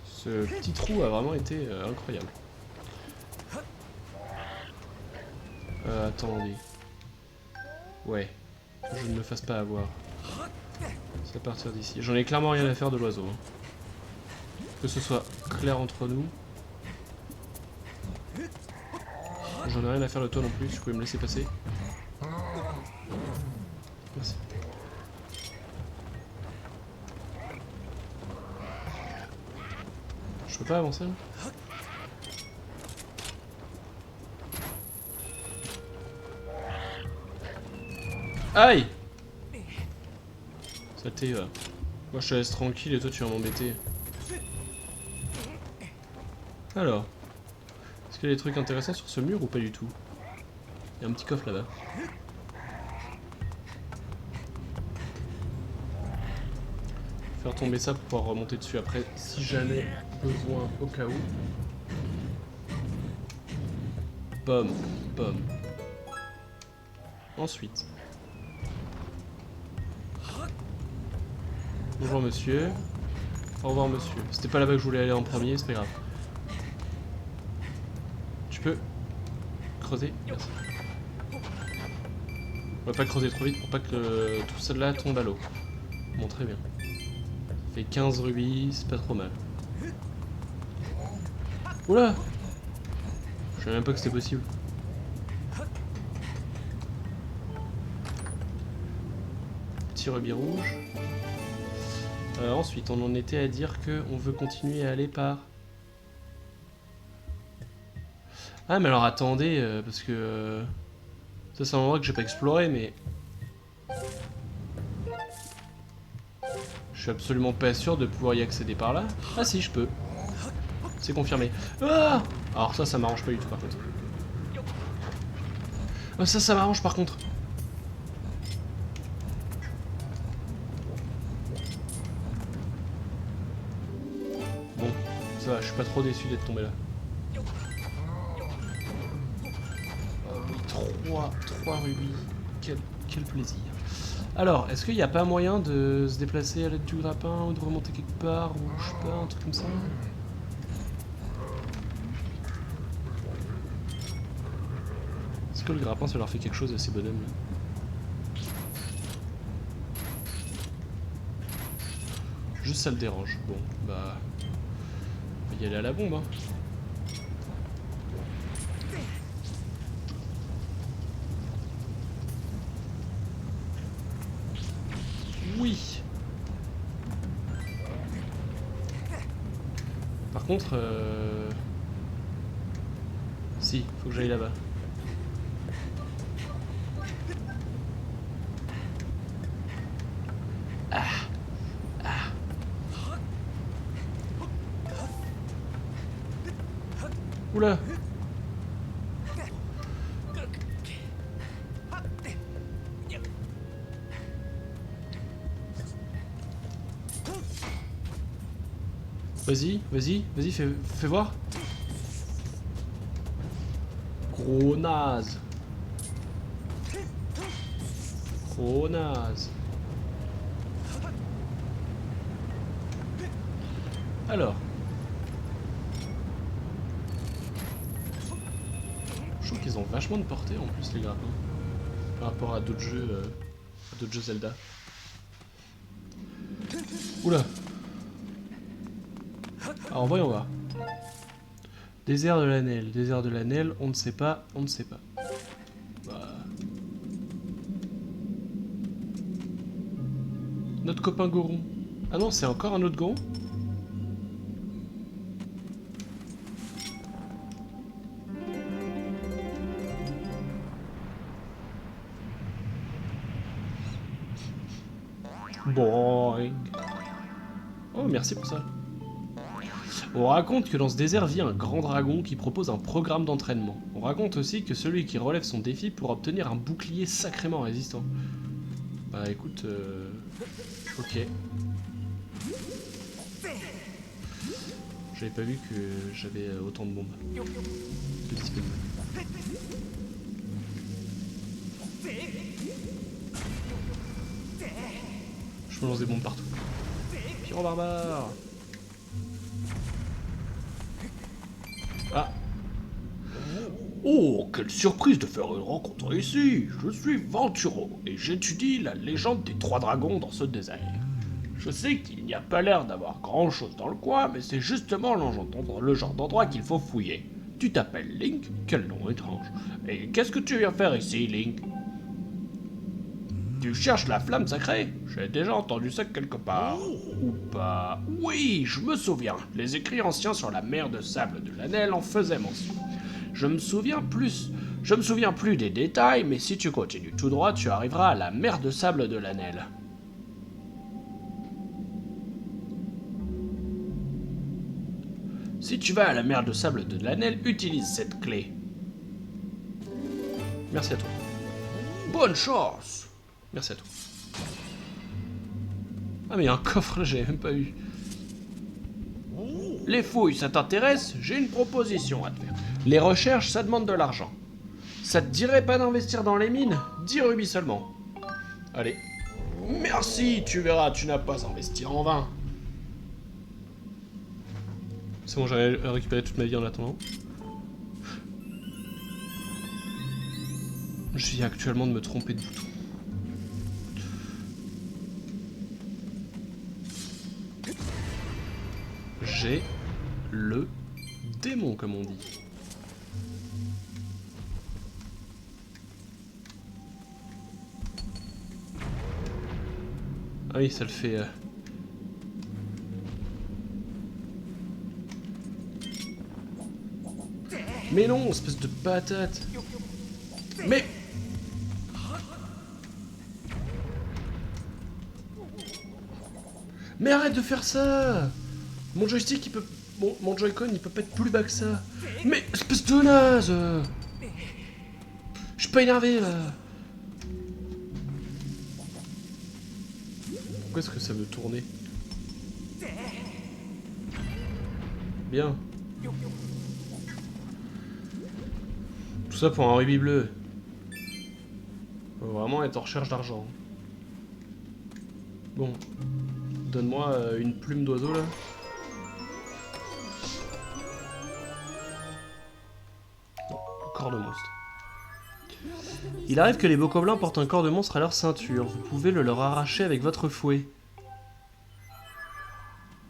Ce petit trou a vraiment été incroyable. Attendez. Ouais. Que je ne me fasse pas avoir. C'est à partir d'ici. J'en ai clairement rien à faire de l'oiseau. Hein. Que ce soit clair entre nous. J'en ai rien à faire de toi non plus, tu pouvais me laisser passer. Merci. Je peux pas avancer là? Aïe! Ça t'est... Moi je te laisse tranquille et toi tu vas m'embêter. Alors. Est-ce qu'il y a des trucs intéressants sur ce mur ou pas du tout? Il y a un petit coffre là-bas. Faire tomber ça pour pouvoir remonter dessus après si jamais besoin au cas où. Pomme, pomme. Ensuite. Bonjour monsieur. Au revoir monsieur. C'était pas là-bas que je voulais aller en premier, c'est pas grave. Tu peux creuser? Merci. On va pas creuser trop vite pour pas que tout cela tombe à l'eau. Bon, très bien. Ça fait 15 rubis, c'est pas trop mal. Oula! Je savais même pas que c'était possible. Petit rubis rouge. Ensuite, on en était à dire qu'on veut continuer à aller par... Ah, mais alors attendez, parce que... ça, c'est un endroit que j'ai pas exploré, mais... je suis absolument pas sûr de pouvoir y accéder par là. Ah si, je peux. C'est confirmé. Ah! Alors ça m'arrange pas du tout, par contre. Ah, ça m'arrange, par contre. Bon, ça va, je suis pas trop déçu d'être tombé là. Trois rubis. Quel plaisir. Alors, est-ce qu'il n'y a pas moyen de se déplacer à l'aide du grappin ou de remonter quelque part ou je sais pas, un truc comme ça? Est-ce que le grappin ça leur fait quelque chose à ces bonhommes là? Juste ça le dérange. Bon, bah... on va y aller à la bombe, hein. Oui. Par contre, si, faut que j'aille là-bas. Ah. Ah. Oula. Vas-y, fais voir. Gros naze. Gros naze. Alors. Je trouve qu'ils ont vachement de portée en plus les grappins. Par rapport à d'autres jeux Zelda. Oula. Alors voyons voir. Désert de l'Anel, on ne sait pas. Bah... Notre copain Goron. Ah non, c'est encore un autre Goron? Boing. Oh, merci pour ça. On raconte que dans ce désert vit un grand dragon qui propose un programme d'entraînement. On raconte aussi que celui qui relève son défi pourra obtenir un bouclier sacrément résistant. Bah écoute, ok. J'avais pas vu que j'avais autant de bombes de disponibles. Je me lance des bombes partout. Pyro barbare. Ah. Oh, quelle surprise de faire une rencontre ici! Je suis Venturo et j'étudie la légende des trois dragons dans ce désert. Je sais qu'il n'y a pas l'air d'avoir grand chose dans le coin, mais c'est justement le genre d'endroit qu'il faut fouiller. Tu t'appelles Link? Quel nom étrange. Et qu'est-ce que tu viens faire ici, Link? Tu cherches la flamme sacrée? J'ai déjà entendu ça quelque part. Ou pas? Oui, je me souviens. Les écrits anciens sur la mer de sable de l'Anel en faisaient mention. Je me souviens plus. Je me souviens plus des détails, mais si tu continues tout droit, tu arriveras à la mer de sable de Lanel. Si tu vas à la mer de sable de Lanel, utilise cette clé. Merci à toi. Bonne chance! Merci à toi. Ah mais il y a un coffre là, j'avais même pas eu. Les fouilles, ça t'intéresse? J'ai une proposition à te faire. Les recherches, ça demande de l'argent. Ça te dirait pas d'investir dans les mines? 10 rubis seulement. Allez. Merci, tu verras, tu n'as pas à investir en vain. C'est bon, j'ai récupéré toute ma vie en attendant. Je viens actuellement de me tromper de bouton. J'ai le démon, comme on dit. Ah oui, ça le fait... Mais non, espèce de patate. Mais... Mais arrête de faire ça! Mon joystick, il peut... Mon Joy-Con, il peut pas être plus bas que ça. Mais, espèce de naze! Je suis pas énervé, là! Pourquoi est-ce que ça veut tourner? Bien. Tout ça pour un rubis bleu. Faut vraiment être en recherche d'argent. Bon. Donne-moi une plume d'oiseau, là. Non, corps de monstre. Il arrive que les bokoblins portent un corps de monstre à leur ceinture. Vous pouvez le leur arracher avec votre fouet.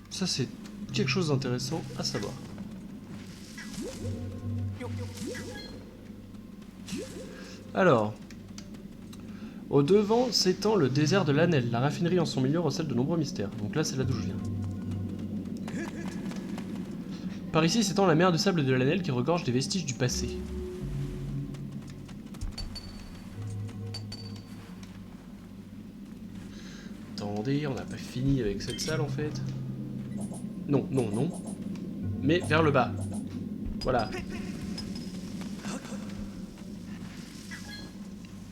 Ça, c'est quelque chose d'intéressant à savoir. Alors, au devant s'étend le désert de Lanel. La raffinerie en son milieu recèle de nombreux mystères. Donc là, c'est là d'où je viens. Par ici s'étend la mer de sable de Lanel qui regorge des vestiges du passé. Attendez, on n'a pas fini avec cette salle en fait. Non, non, non. Mais vers le bas. Voilà.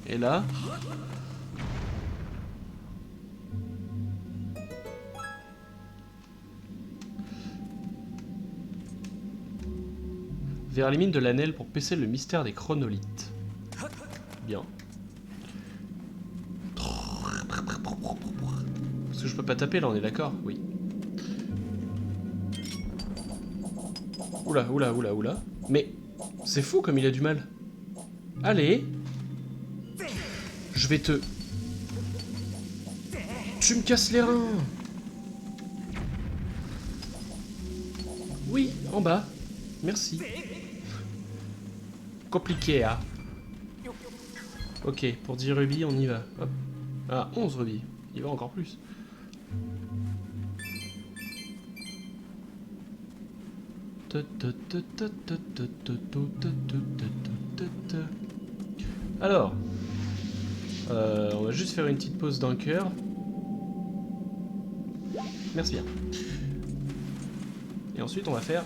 Et là... vers les mines de Lanel pour paisser le mystère des chronolithes. Bien. Parce que je peux pas taper là, on est d'accord? Oui. Oula, oula, oula, oula. Mais c'est fou comme il a du mal. Allez. Je vais te... Tu me casses les reins. Oui, en bas. Merci. Compliqué, hein. Ok, pour 10 rubis, on y va. Hop. Ah, 11 rubis. Il va encore plus. Alors, on va juste faire une petite pause d'un cœur. Merci bien. Et ensuite, on va faire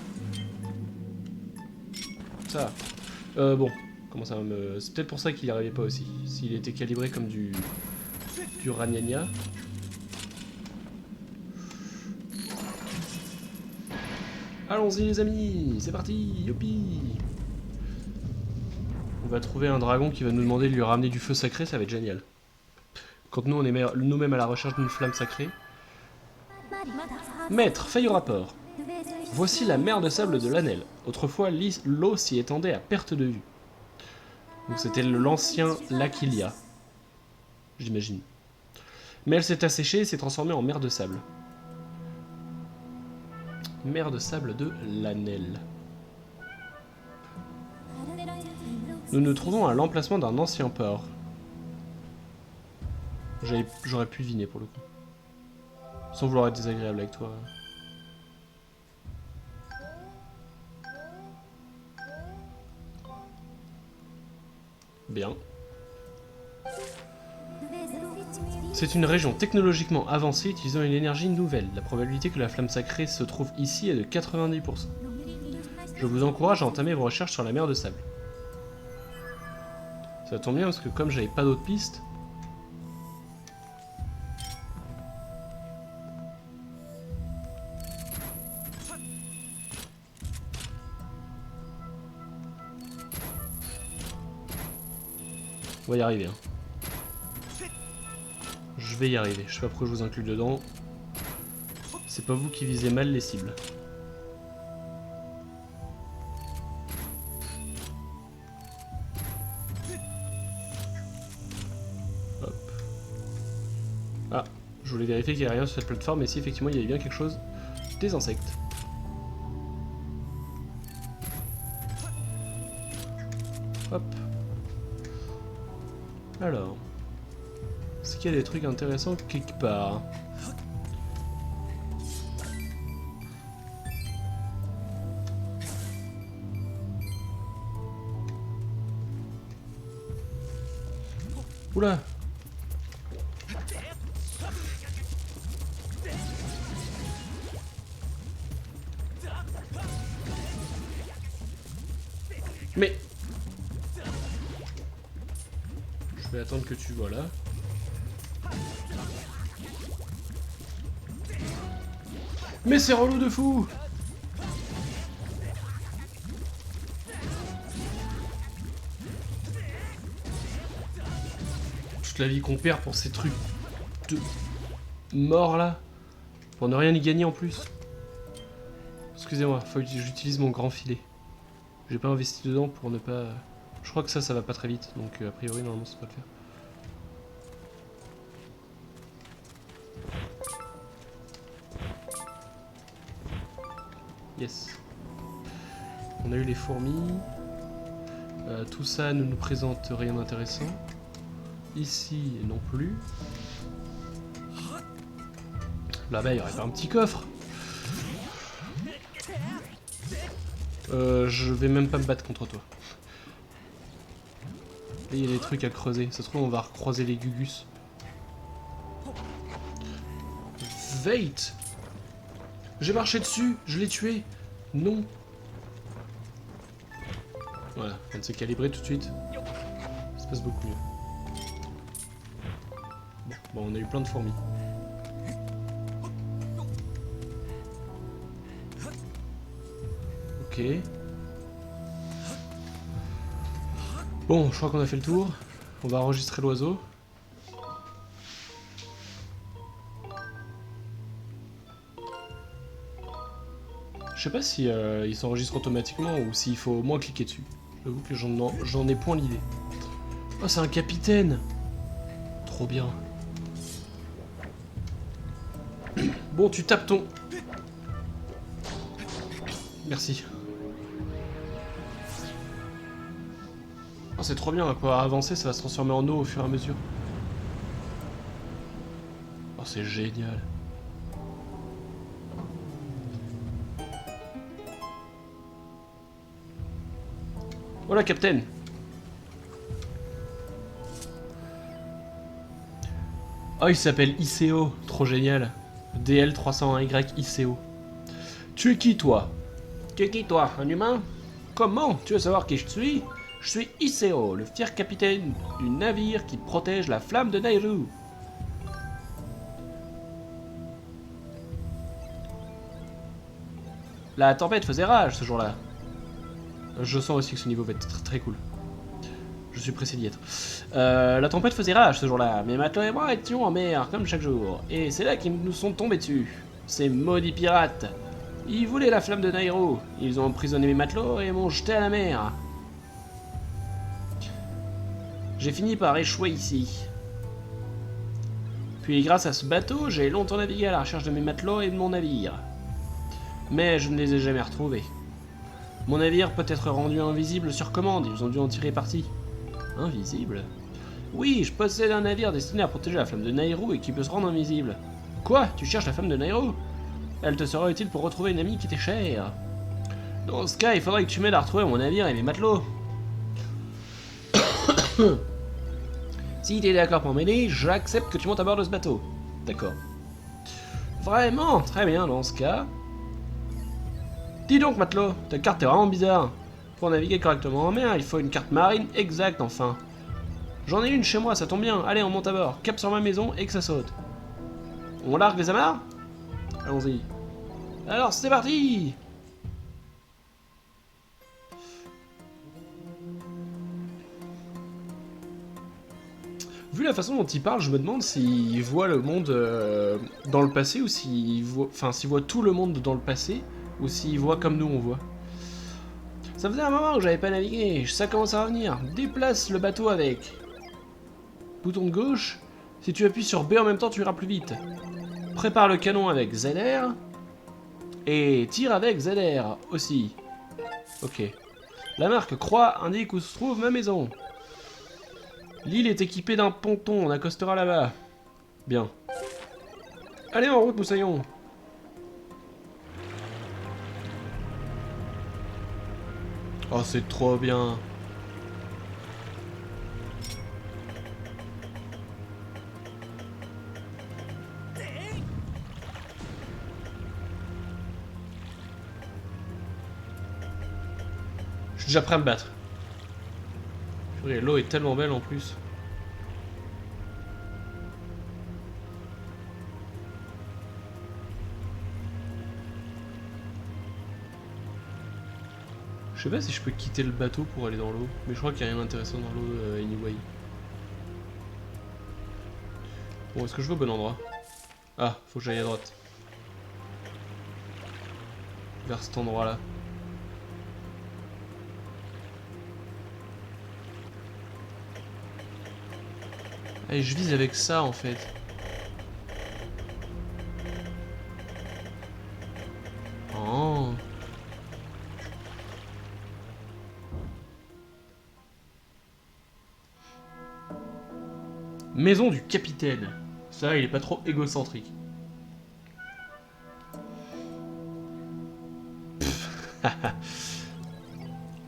ça. Bon, comment ça va me... C'est peut-être pour ça qu'il n'y arrivait pas aussi. S'il était calibré comme du ragnagna. Allons-y les amis, c'est parti, youpi. On va trouver un dragon qui va nous demander de lui ramener du feu sacré, ça va être génial. Quand nous on est nous-mêmes à la recherche d'une flamme sacrée. Maître, feuille au rapport. Voici la mer de sable de Lanel. Autrefois, l'eau s'y étendait à perte de vue. Donc c'était l'ancien lac Ilia. J'imagine. Mais elle s'est asséchée et s'est transformée en mer de sable. Mer de sable de Lanel. Nous nous trouvons à l'emplacement d'un ancien port. J'aurais pu deviner pour le coup. Sans vouloir être désagréable avec toi. Bien. C'est une région technologiquement avancée utilisant une énergie nouvelle. La probabilité que la flamme sacrée se trouve ici est de 90%. Je vous encourage à entamer vos recherches sur la mer de sable. Ça tombe bien parce que comme j'avais pas d'autres pistes... On va y arriver. Hein. Je vais y arriver. Je sais pas pourquoi je vous inclus dedans. C'est pas vous qui visez mal les cibles. Hop. Ah, je voulais vérifier qu'il n'y a rien sur cette plateforme, mais si effectivement il y avait bien quelque chose. Des insectes. Hop. Alors, est-ce qu'il y a des trucs intéressants quelque part? Oula! Mais... Je vais attendre que tu vois là. Mais c'est relou de fou! Toute la vie qu'on perd pour ces trucs de mort là. Pour ne rien y gagner en plus. Excusez-moi, faut que j'utilise mon grand filet. J'ai pas investi dedans pour ne pas... Je crois que ça va pas très vite, donc a priori normalement ça peut le faire. Yes. On a eu les fourmis. Tout ça ne nous présente rien d'intéressant. Ici non plus. Là-bas il y aurait pas un petit coffre. Je vais même pas me battre contre toi. Et il y a des trucs à creuser. Ça se trouve, on va recroiser les Gugus. Wait! J'ai marché dessus, je l'ai tué. Non. Voilà, on vient de se calibrer tout de suite. Ça se passe beaucoup mieux. Bon, on a eu plein de fourmis. Ok. Bon, je crois qu'on a fait le tour. On va enregistrer l'oiseau. Je sais pas si il s'enregistre automatiquement ou s'il faut au moins cliquer dessus. J'avoue que j'en ai point l'idée. Oh, c'est un capitaine! Trop bien. Bon, tu tapes ton... Merci. Oh, c'est trop bien, on va pouvoir avancer, ça va se transformer en eau au fur et à mesure. Oh, c'est génial. Voilà, Captain. Oh, il s'appelle ICO, trop génial. DL301Y ICO. Tu es qui, toi? Tu es qui, toi? Un humain? Comment? Tu veux savoir qui je suis? Je suis ICO, le fier capitaine du navire qui protège la flamme de Nayru. La tempête faisait rage ce jour-là. Je sens aussi que ce niveau va être très cool. Je suis pressé d'y être. La tempête faisait rage ce jour-là. Mes matelots et moi étions en mer, comme chaque jour. Et c'est là qu'ils nous sont tombés dessus. Ces maudits pirates. Ils voulaient la flamme de Nayru. Ils ont emprisonné mes matelots et m'ont jeté à la mer. J'ai fini par échouer ici. Puis grâce à ce bateau, j'ai longtemps navigué à la recherche de mes matelots et de mon navire. Mais je ne les ai jamais retrouvés. Mon navire peut être rendu invisible sur commande, ils ont dû en tirer parti. Invisible? Oui, je possède un navire destiné à protéger la flamme de Nayru et qui peut se rendre invisible. Quoi? Tu cherches la flamme de Nayru? Elle te sera utile pour retrouver une amie qui t'est chère. Dans ce cas, il faudrait que tu m'aides à retrouver mon navire et mes matelots. Si t'es d'accord pour m'aider, j'accepte que tu montes à bord de ce bateau. D'accord. Vraiment? Très bien dans ce cas. Dis donc, matelot, ta carte est vraiment bizarre. Pour naviguer correctement en mer, il faut une carte marine exacte, enfin. J'en ai une chez moi, ça tombe bien. Allez, on monte à bord. Cap sur ma maison et que ça saute. On largue les amarres? Allons-y. Alors, c'est parti! Vu la façon dont il parle, je me demande s'il voit le monde dans le passé ou s'il voit... Enfin, s'il voit tout le monde dans le passé ou s'il voit comme nous on voit. Ça faisait un moment que j'avais pas navigué, ça commence à revenir. Déplace le bateau avec... Bouton de gauche. Si tu appuies sur B en même temps, tu iras plus vite. Prépare le canon avec ZR. Et tire avec ZR aussi. Ok. La marque croix indique où se trouve ma maison. L'île est équipée d'un ponton, on accostera là-bas. Bien. Allez en route, moussaillon. Oh, c'est trop bien. Je suis déjà prêt à me battre. L'eau est tellement belle en plus. Je sais pas si je peux quitter le bateau pour aller dans l'eau, mais je crois qu'il n'y a rien d'intéressant dans l'eau anyway. Bon, est-ce que je vais au bon endroit? Ah, faut que j'aille à droite. Vers cet endroit-là. Allez, je vise avec ça en fait. Oh. Maison du capitaine. Ça, il est pas trop égocentrique.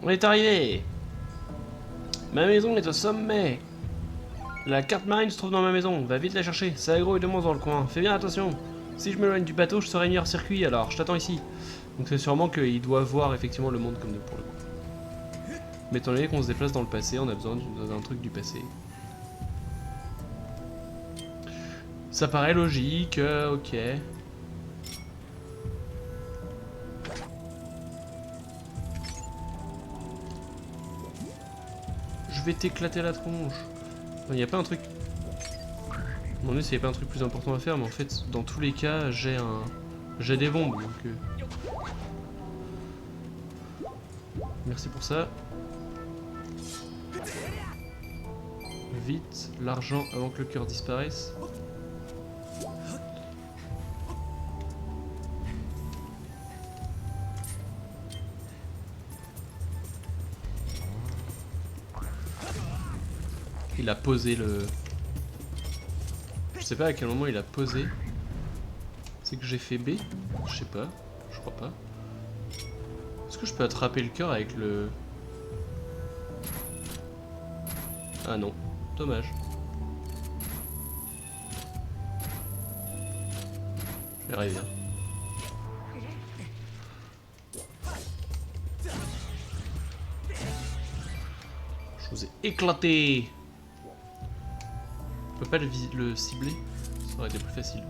On est arrivé. Ma maison est au sommet. La carte marine se trouve dans ma maison, va vite la chercher, c'est aggro et de moins dans le coin, fais bien attention. Si je m'éloigne du bateau, je serai mis hors circuit, alors je t'attends ici. Donc c'est sûrement qu'il doit voir effectivement le monde comme nous pour le coup. Mais étant donné qu'on se déplace dans le passé, on a besoin d'un truc du passé. Ça paraît logique, ok. Je vais t'éclater la tronche. Il n'y a pas un truc... Je me demandais s'il n'y avait pas un truc plus important à faire, mais en fait, dans tous les cas, j'ai des bombes, donc... Merci pour ça. Vite, l'argent avant que le cœur disparaisse. Il a posé le... Je sais pas à quel moment il a posé. C'est que j'ai fait B? Je sais pas, je crois pas. Est-ce que je peux attraper le cœur avec le... Ah non, dommage. Je vais arriver. Je vous ai éclaté. Je peux pas le cibler? Ça aurait été plus facile.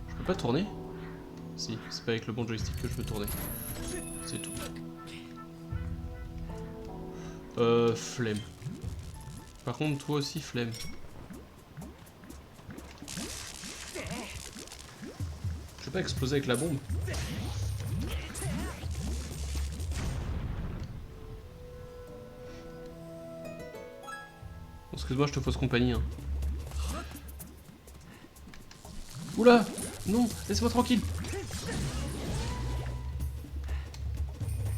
Je peux pas tourner? Si, c'est pas avec le bon joystick que je peux tourner. C'est tout. Flemme. Par contre, toi aussi, flemme. Je vais pas exploser avec la bombe. Bon, excuse-moi, je te fausse compagnie. Hein. Oula! Non! Laisse-moi tranquille!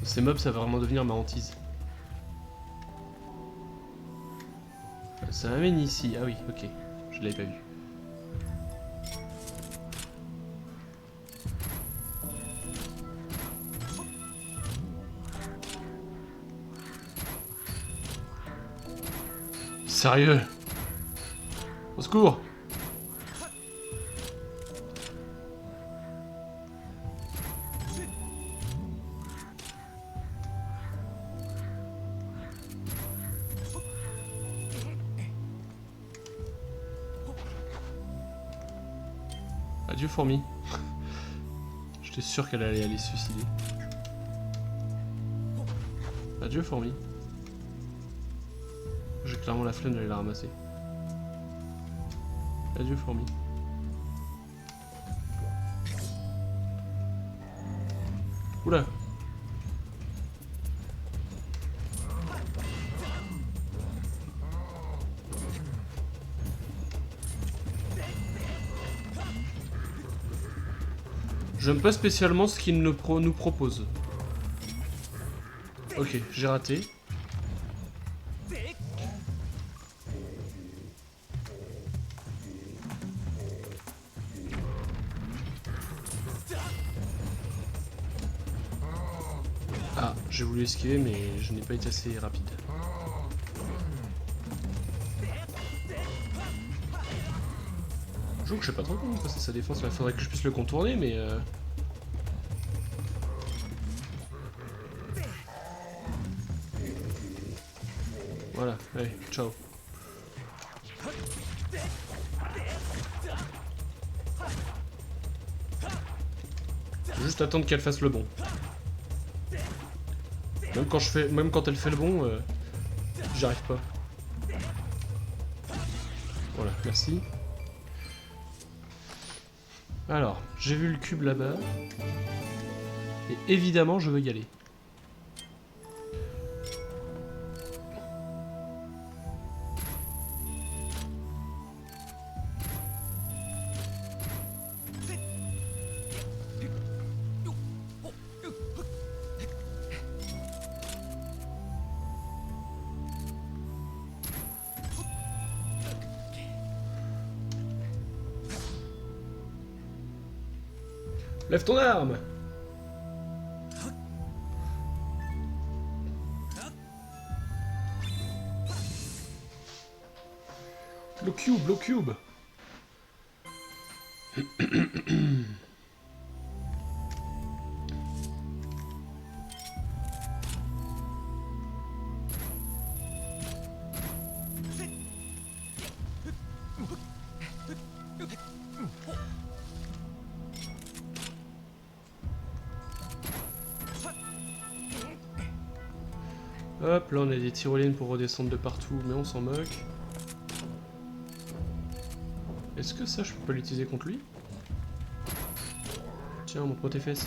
Ces mobs, ça va vraiment devenir ma hantise. Ça m'amène ici. Ah oui, ok. Je l'avais pas vu. sérieux? Au secours! Adieu fourmi. J'étais sûr qu'elle allait aller se suicider. Adieu fourmi. J'ai clairement la flemme d'aller la ramasser. Adieu fourmi. Oula. J'aime pas spécialement ce qu'il nous propose. Ok, j'ai raté. Ah, j'ai voulu esquiver mais je n'ai pas été assez rapide. Je sais pas trop comment passer sa défense, il faudrait que je puisse le contourner mais... Voilà, allez, ciao. Juste attendre qu'elle fasse le bon. Même quand elle fait le bon, j'arrive pas. Voilà, merci. Alors, j'ai vu le cube là-bas. Et évidemment, je veux y aller. Lève ton arme! Le cube, le cube! Hop, là on a des tyroliennes pour redescendre de partout, mais on s'en moque. Est-ce que ça, je peux pas l'utiliser contre lui? Tiens, mon tes fesses.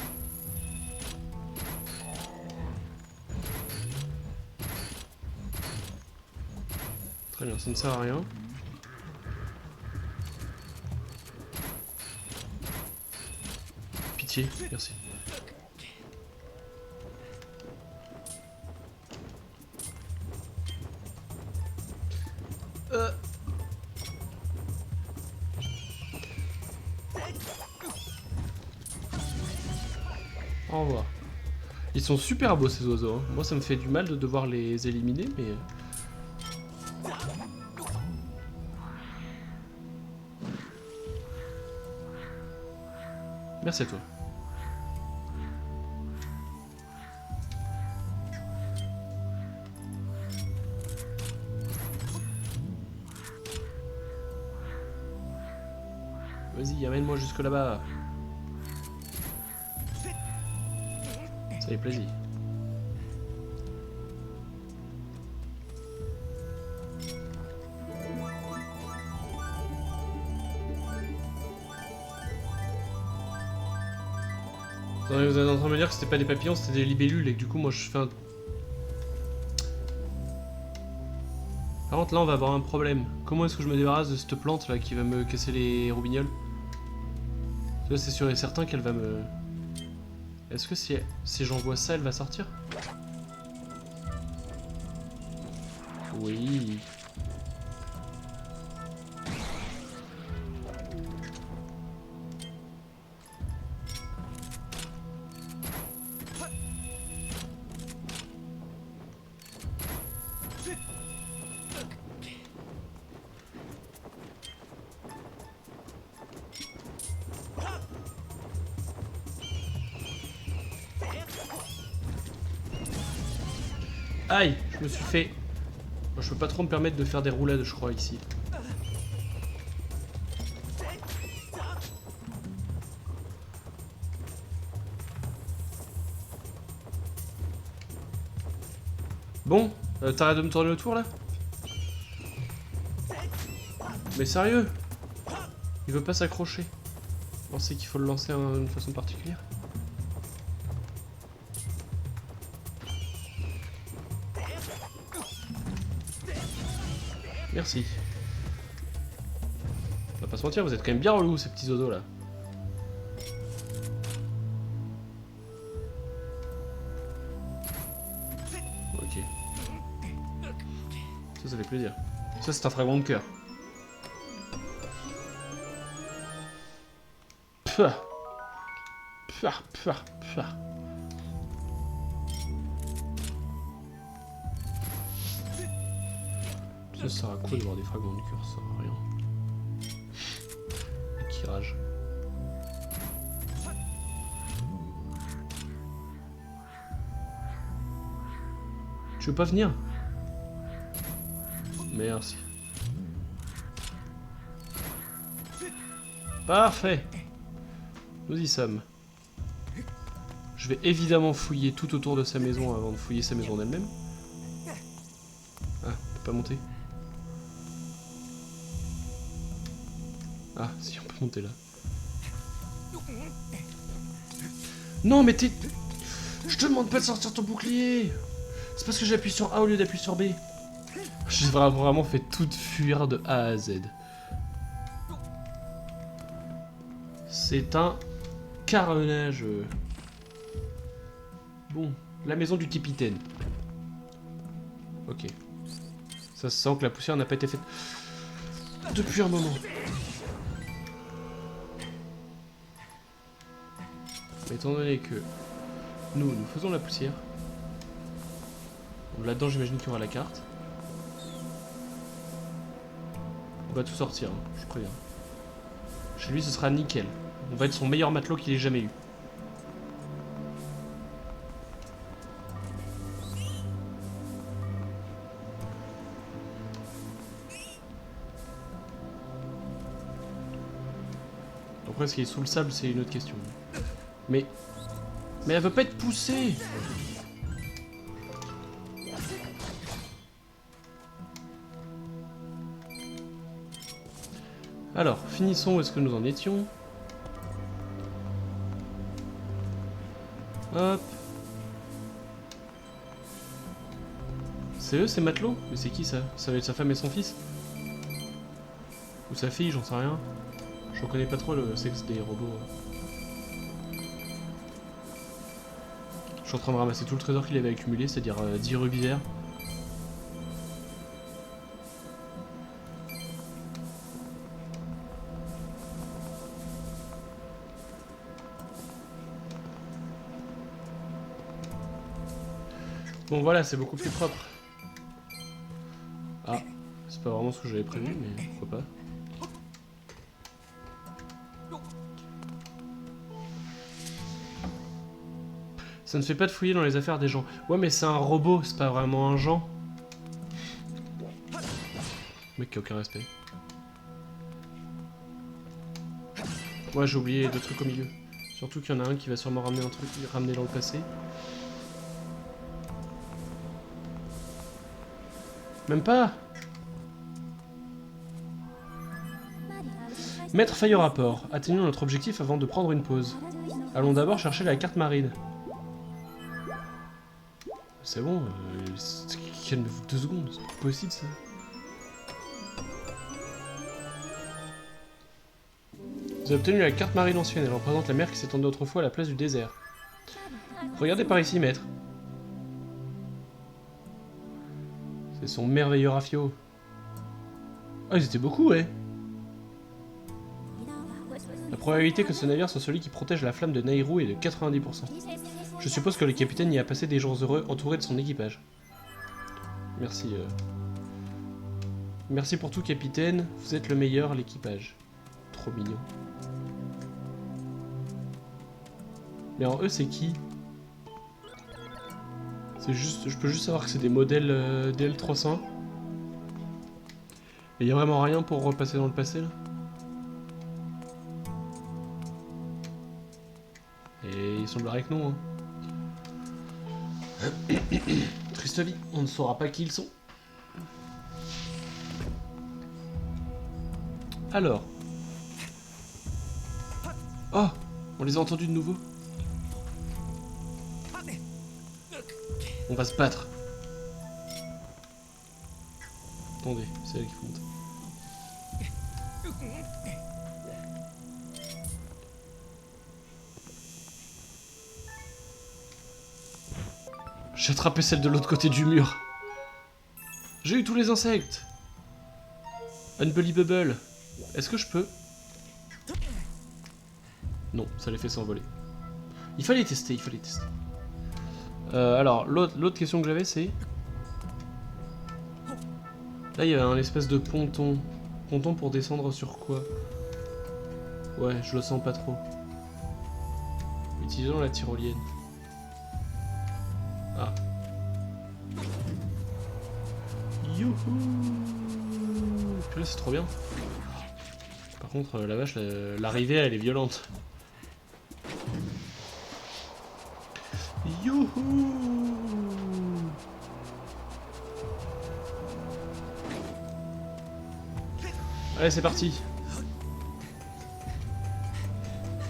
Très bien, ça ne sert à rien. Pitié, merci. Au revoir. Ils sont super beaux ces oiseaux. Hein. Moi ça me fait du mal de devoir les éliminer, mais... Merci à toi. Vas-y, amène-moi jusque là-bas. Ça fait plaisir. Attendez, vous êtes en train de me dire que c'était pas des papillons, c'était des libellules et que du coup moi je fais un... Par contre là on va avoir un problème. Comment est-ce que je me débarrasse de cette plante là qui va me casser les roubignoles? Là c'est sûr et certain qu'elle va me... Est-ce que si j'envoie ça, elle va sortir? Oui. Aïe, je me suis fait... Bon, je peux pas trop me permettre de faire des roulades, je crois, ici. Bon, t'arrêtes de me tourner autour, là? Mais sérieux? Il veut pas s'accrocher. Vous pensez qu'il faut le lancer d'une façon particulière? Merci. On va pas se mentir, vous êtes quand même bien relous ces petits odos là. Ok. Ça fait plaisir. Ça c'est un fragment de cœur. Pouah. Pouah, pouah, pouah. Ça sert à quoi de voir des fragments de cœur? Ça sert à rien. Qui rage. Tu veux pas venir? Merci. Parfait. Nous y sommes. Je vais évidemment fouiller tout autour de sa maison avant de fouiller sa maison en elle-même. Ah, on peut pas monter. Ah, si, on peut monter là. Non, mais t'es... Je te demande pas de sortir ton bouclier. C'est parce que j'appuie sur A au lieu d'appuyer sur B. J'ai vraiment fait toute fuir de A à Z. C'est un carnage. Bon, la maison du capitaine. Ok. Ça se sent que la poussière n'a pas été faite depuis un moment. Mais étant donné que nous faisons la poussière, là-dedans j'imagine qu'il y aura la carte. On va tout sortir, hein, je préviens. Chez lui ce sera nickel. On va être son meilleur matelot qu'il ait jamais eu. Après, est-ce qu'il est sous le sable, c'est une autre question. Mais elle veut pas être poussée. Alors, finissons où est-ce que nous en étions. Hop. C'est eux, ces matelots? Mais c'est qui ça? Ça va être sa femme et son fils? Ou sa fille, j'en sais rien. Je reconnais pas trop le sexe des robots. Je suis en train de ramasser tout le trésor qu'il avait accumulé, c'est-à-dire 10 rubis verts. Bon voilà, c'est beaucoup plus propre. Ah, c'est pas vraiment ce que j'avais prévu, mais pourquoi pas. Ça ne fait pas de fouiller dans les affaires des gens. Ouais, mais c'est un robot, c'est pas vraiment un gens. Mec qui a aucun respect. Ouais, j'ai oublié deux trucs au milieu. Surtout qu'il y en a un qui va sûrement ramener un truc, ramener dans le passé. Même pas. Mettre faille au rapport. Atteignons notre objectif avant de prendre une pause. Allons d'abord chercher la carte marine. C'est bon, calmez-vous 2 secondes, c'est pas possible ça. Vous avez obtenu la carte marine ancienne, elle représente la mer qui s'étendait autrefois à la place du désert. Regardez par ici, maître. C'est son merveilleux rafio. Ah, ils étaient beaucoup, ouais. La probabilité que ce navire soit celui qui protège la flamme de Nairou est de 90%. Je suppose que le capitaine y a passé des jours heureux entouré de son équipage. Merci. Merci pour tout, capitaine. Vous êtes le meilleur, l'équipage. Trop mignon. Mais alors, eux, c'est qui? C'est juste, je peux juste savoir que c'est des modèles DL301. Et y a vraiment rien pour repasser dans le passé là? Et il semblerait que non. Hein. Triste vie, on ne saura pas qui ils sont. Alors. Oh, on les a entendus de nouveau. On va se battre. Attendez, c'est elle qui monte. J'ai attrapé celle de l'autre côté du mur. J'ai eu tous les insectes. Unbelievable. Est-ce que je peux? Non, ça les fait s'envoler. Il fallait tester, il fallait tester. Alors, l'autre question que j'avais, c'est... Là, il y a un espèce de ponton. Ponton pour descendre sur quoi? Ouais, je le sens pas trop. Utilisons la tyrolienne. Ah. Youhou! Purée, c'est trop bien. Par contre, la vache, l'arrivée, elle est violente. Youhou! Allez, c'est parti.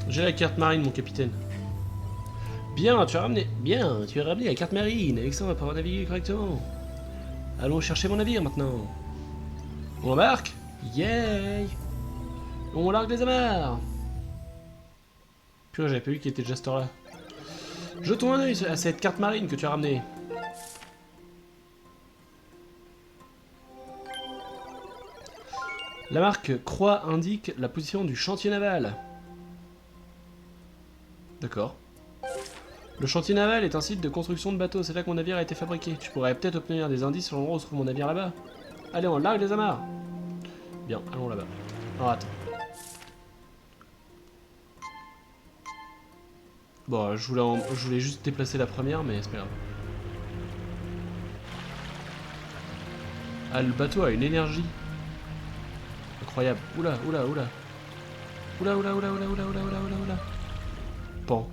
J'ai la carte marine, mon capitaine. Bien, tu as ramené la carte marine. Avec ça, on va pouvoir naviguer correctement. Allons chercher mon navire maintenant. On embarque? Yay! On largue les amarres. Purée, j'avais pas vu qu'il était déjà cette heure-là. Jetons un œil à cette carte marine que tu as ramenée. La marque croix indique la position du chantier naval. D'accord. Le chantier naval est un site de construction de bateaux, c'est là que mon navire a été fabriqué. Tu pourrais peut-être obtenir des indices sur l'endroit où se trouve mon navire là-bas. Allez, on largue les amarres. Bien, allons là-bas. Oh, attends. Bon, je voulais juste déplacer la première, mais c'est pas grave. Ah, le bateau a une énergie. Incroyable. Oula, oula, oula. Oula, oula, oula, oula, oula, oula, oula, oula, oula. Pan.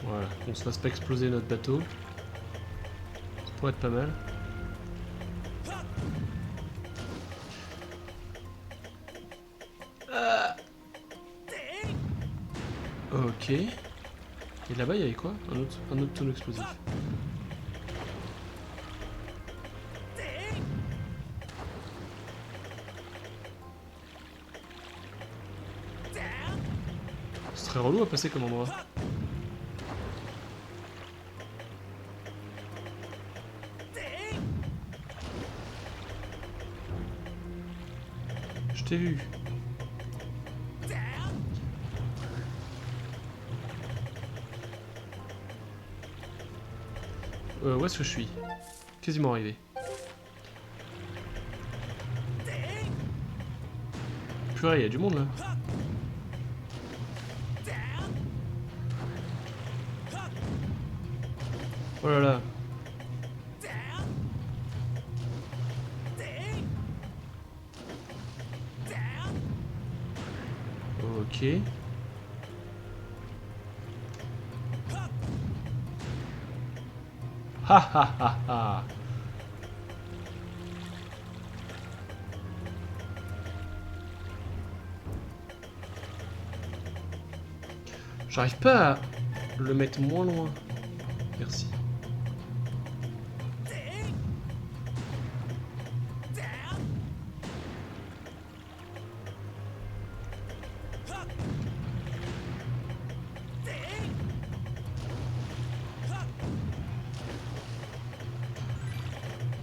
Voilà, qu'on se fasse pas exploser notre bateau. Ça pourrait être pas mal. Ok. Et là-bas, il y avait quoi? Un autre tonneau explosif. C'est très relou à passer comme endroit. Je t'ai vu. Où est-ce que je suis? Quasiment arrivé. Purée, il y a du monde là. Oh là là. Ok. Ha ha ha ha. J'arrive pas à le mettre moins loin. Merci.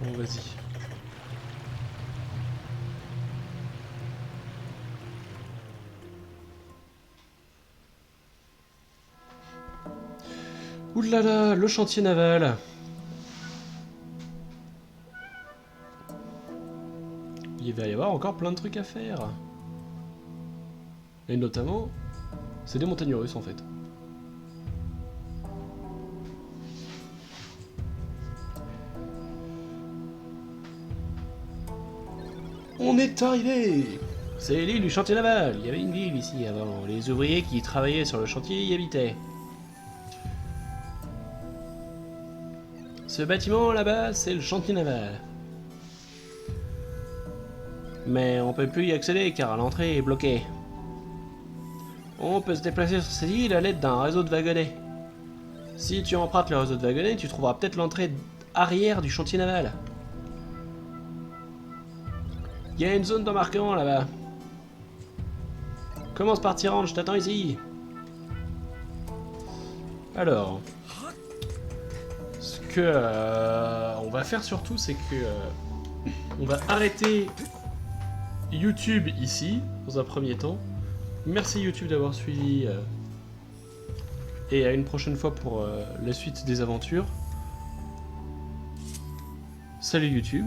Bon, vas-y. Ouh là là, le chantier naval. Il va y avoir encore plein de trucs à faire. Et notamment, c'est des montagnes russes en fait. On est arrivé! C'est l'île du chantier naval. Il y avait une ville ici avant. Les ouvriers qui travaillaient sur le chantier y habitaient. Ce bâtiment là-bas, c'est le chantier naval. Mais on peut plus y accéder car l'entrée est bloquée. On peut se déplacer sur cette île à l'aide d'un réseau de wagonnets. Si tu empruntes le réseau de wagonnets, tu trouveras peut-être l'entrée arrière du chantier naval. Il y a une zone d'embarquement là-bas. Commence par t'y rendre, je t'attends ici. Alors, ce que on va faire surtout, c'est que on va arrêter YouTube ici, dans un premier temps. Merci YouTube d'avoir suivi et à une prochaine fois pour la suite des aventures. Salut YouTube.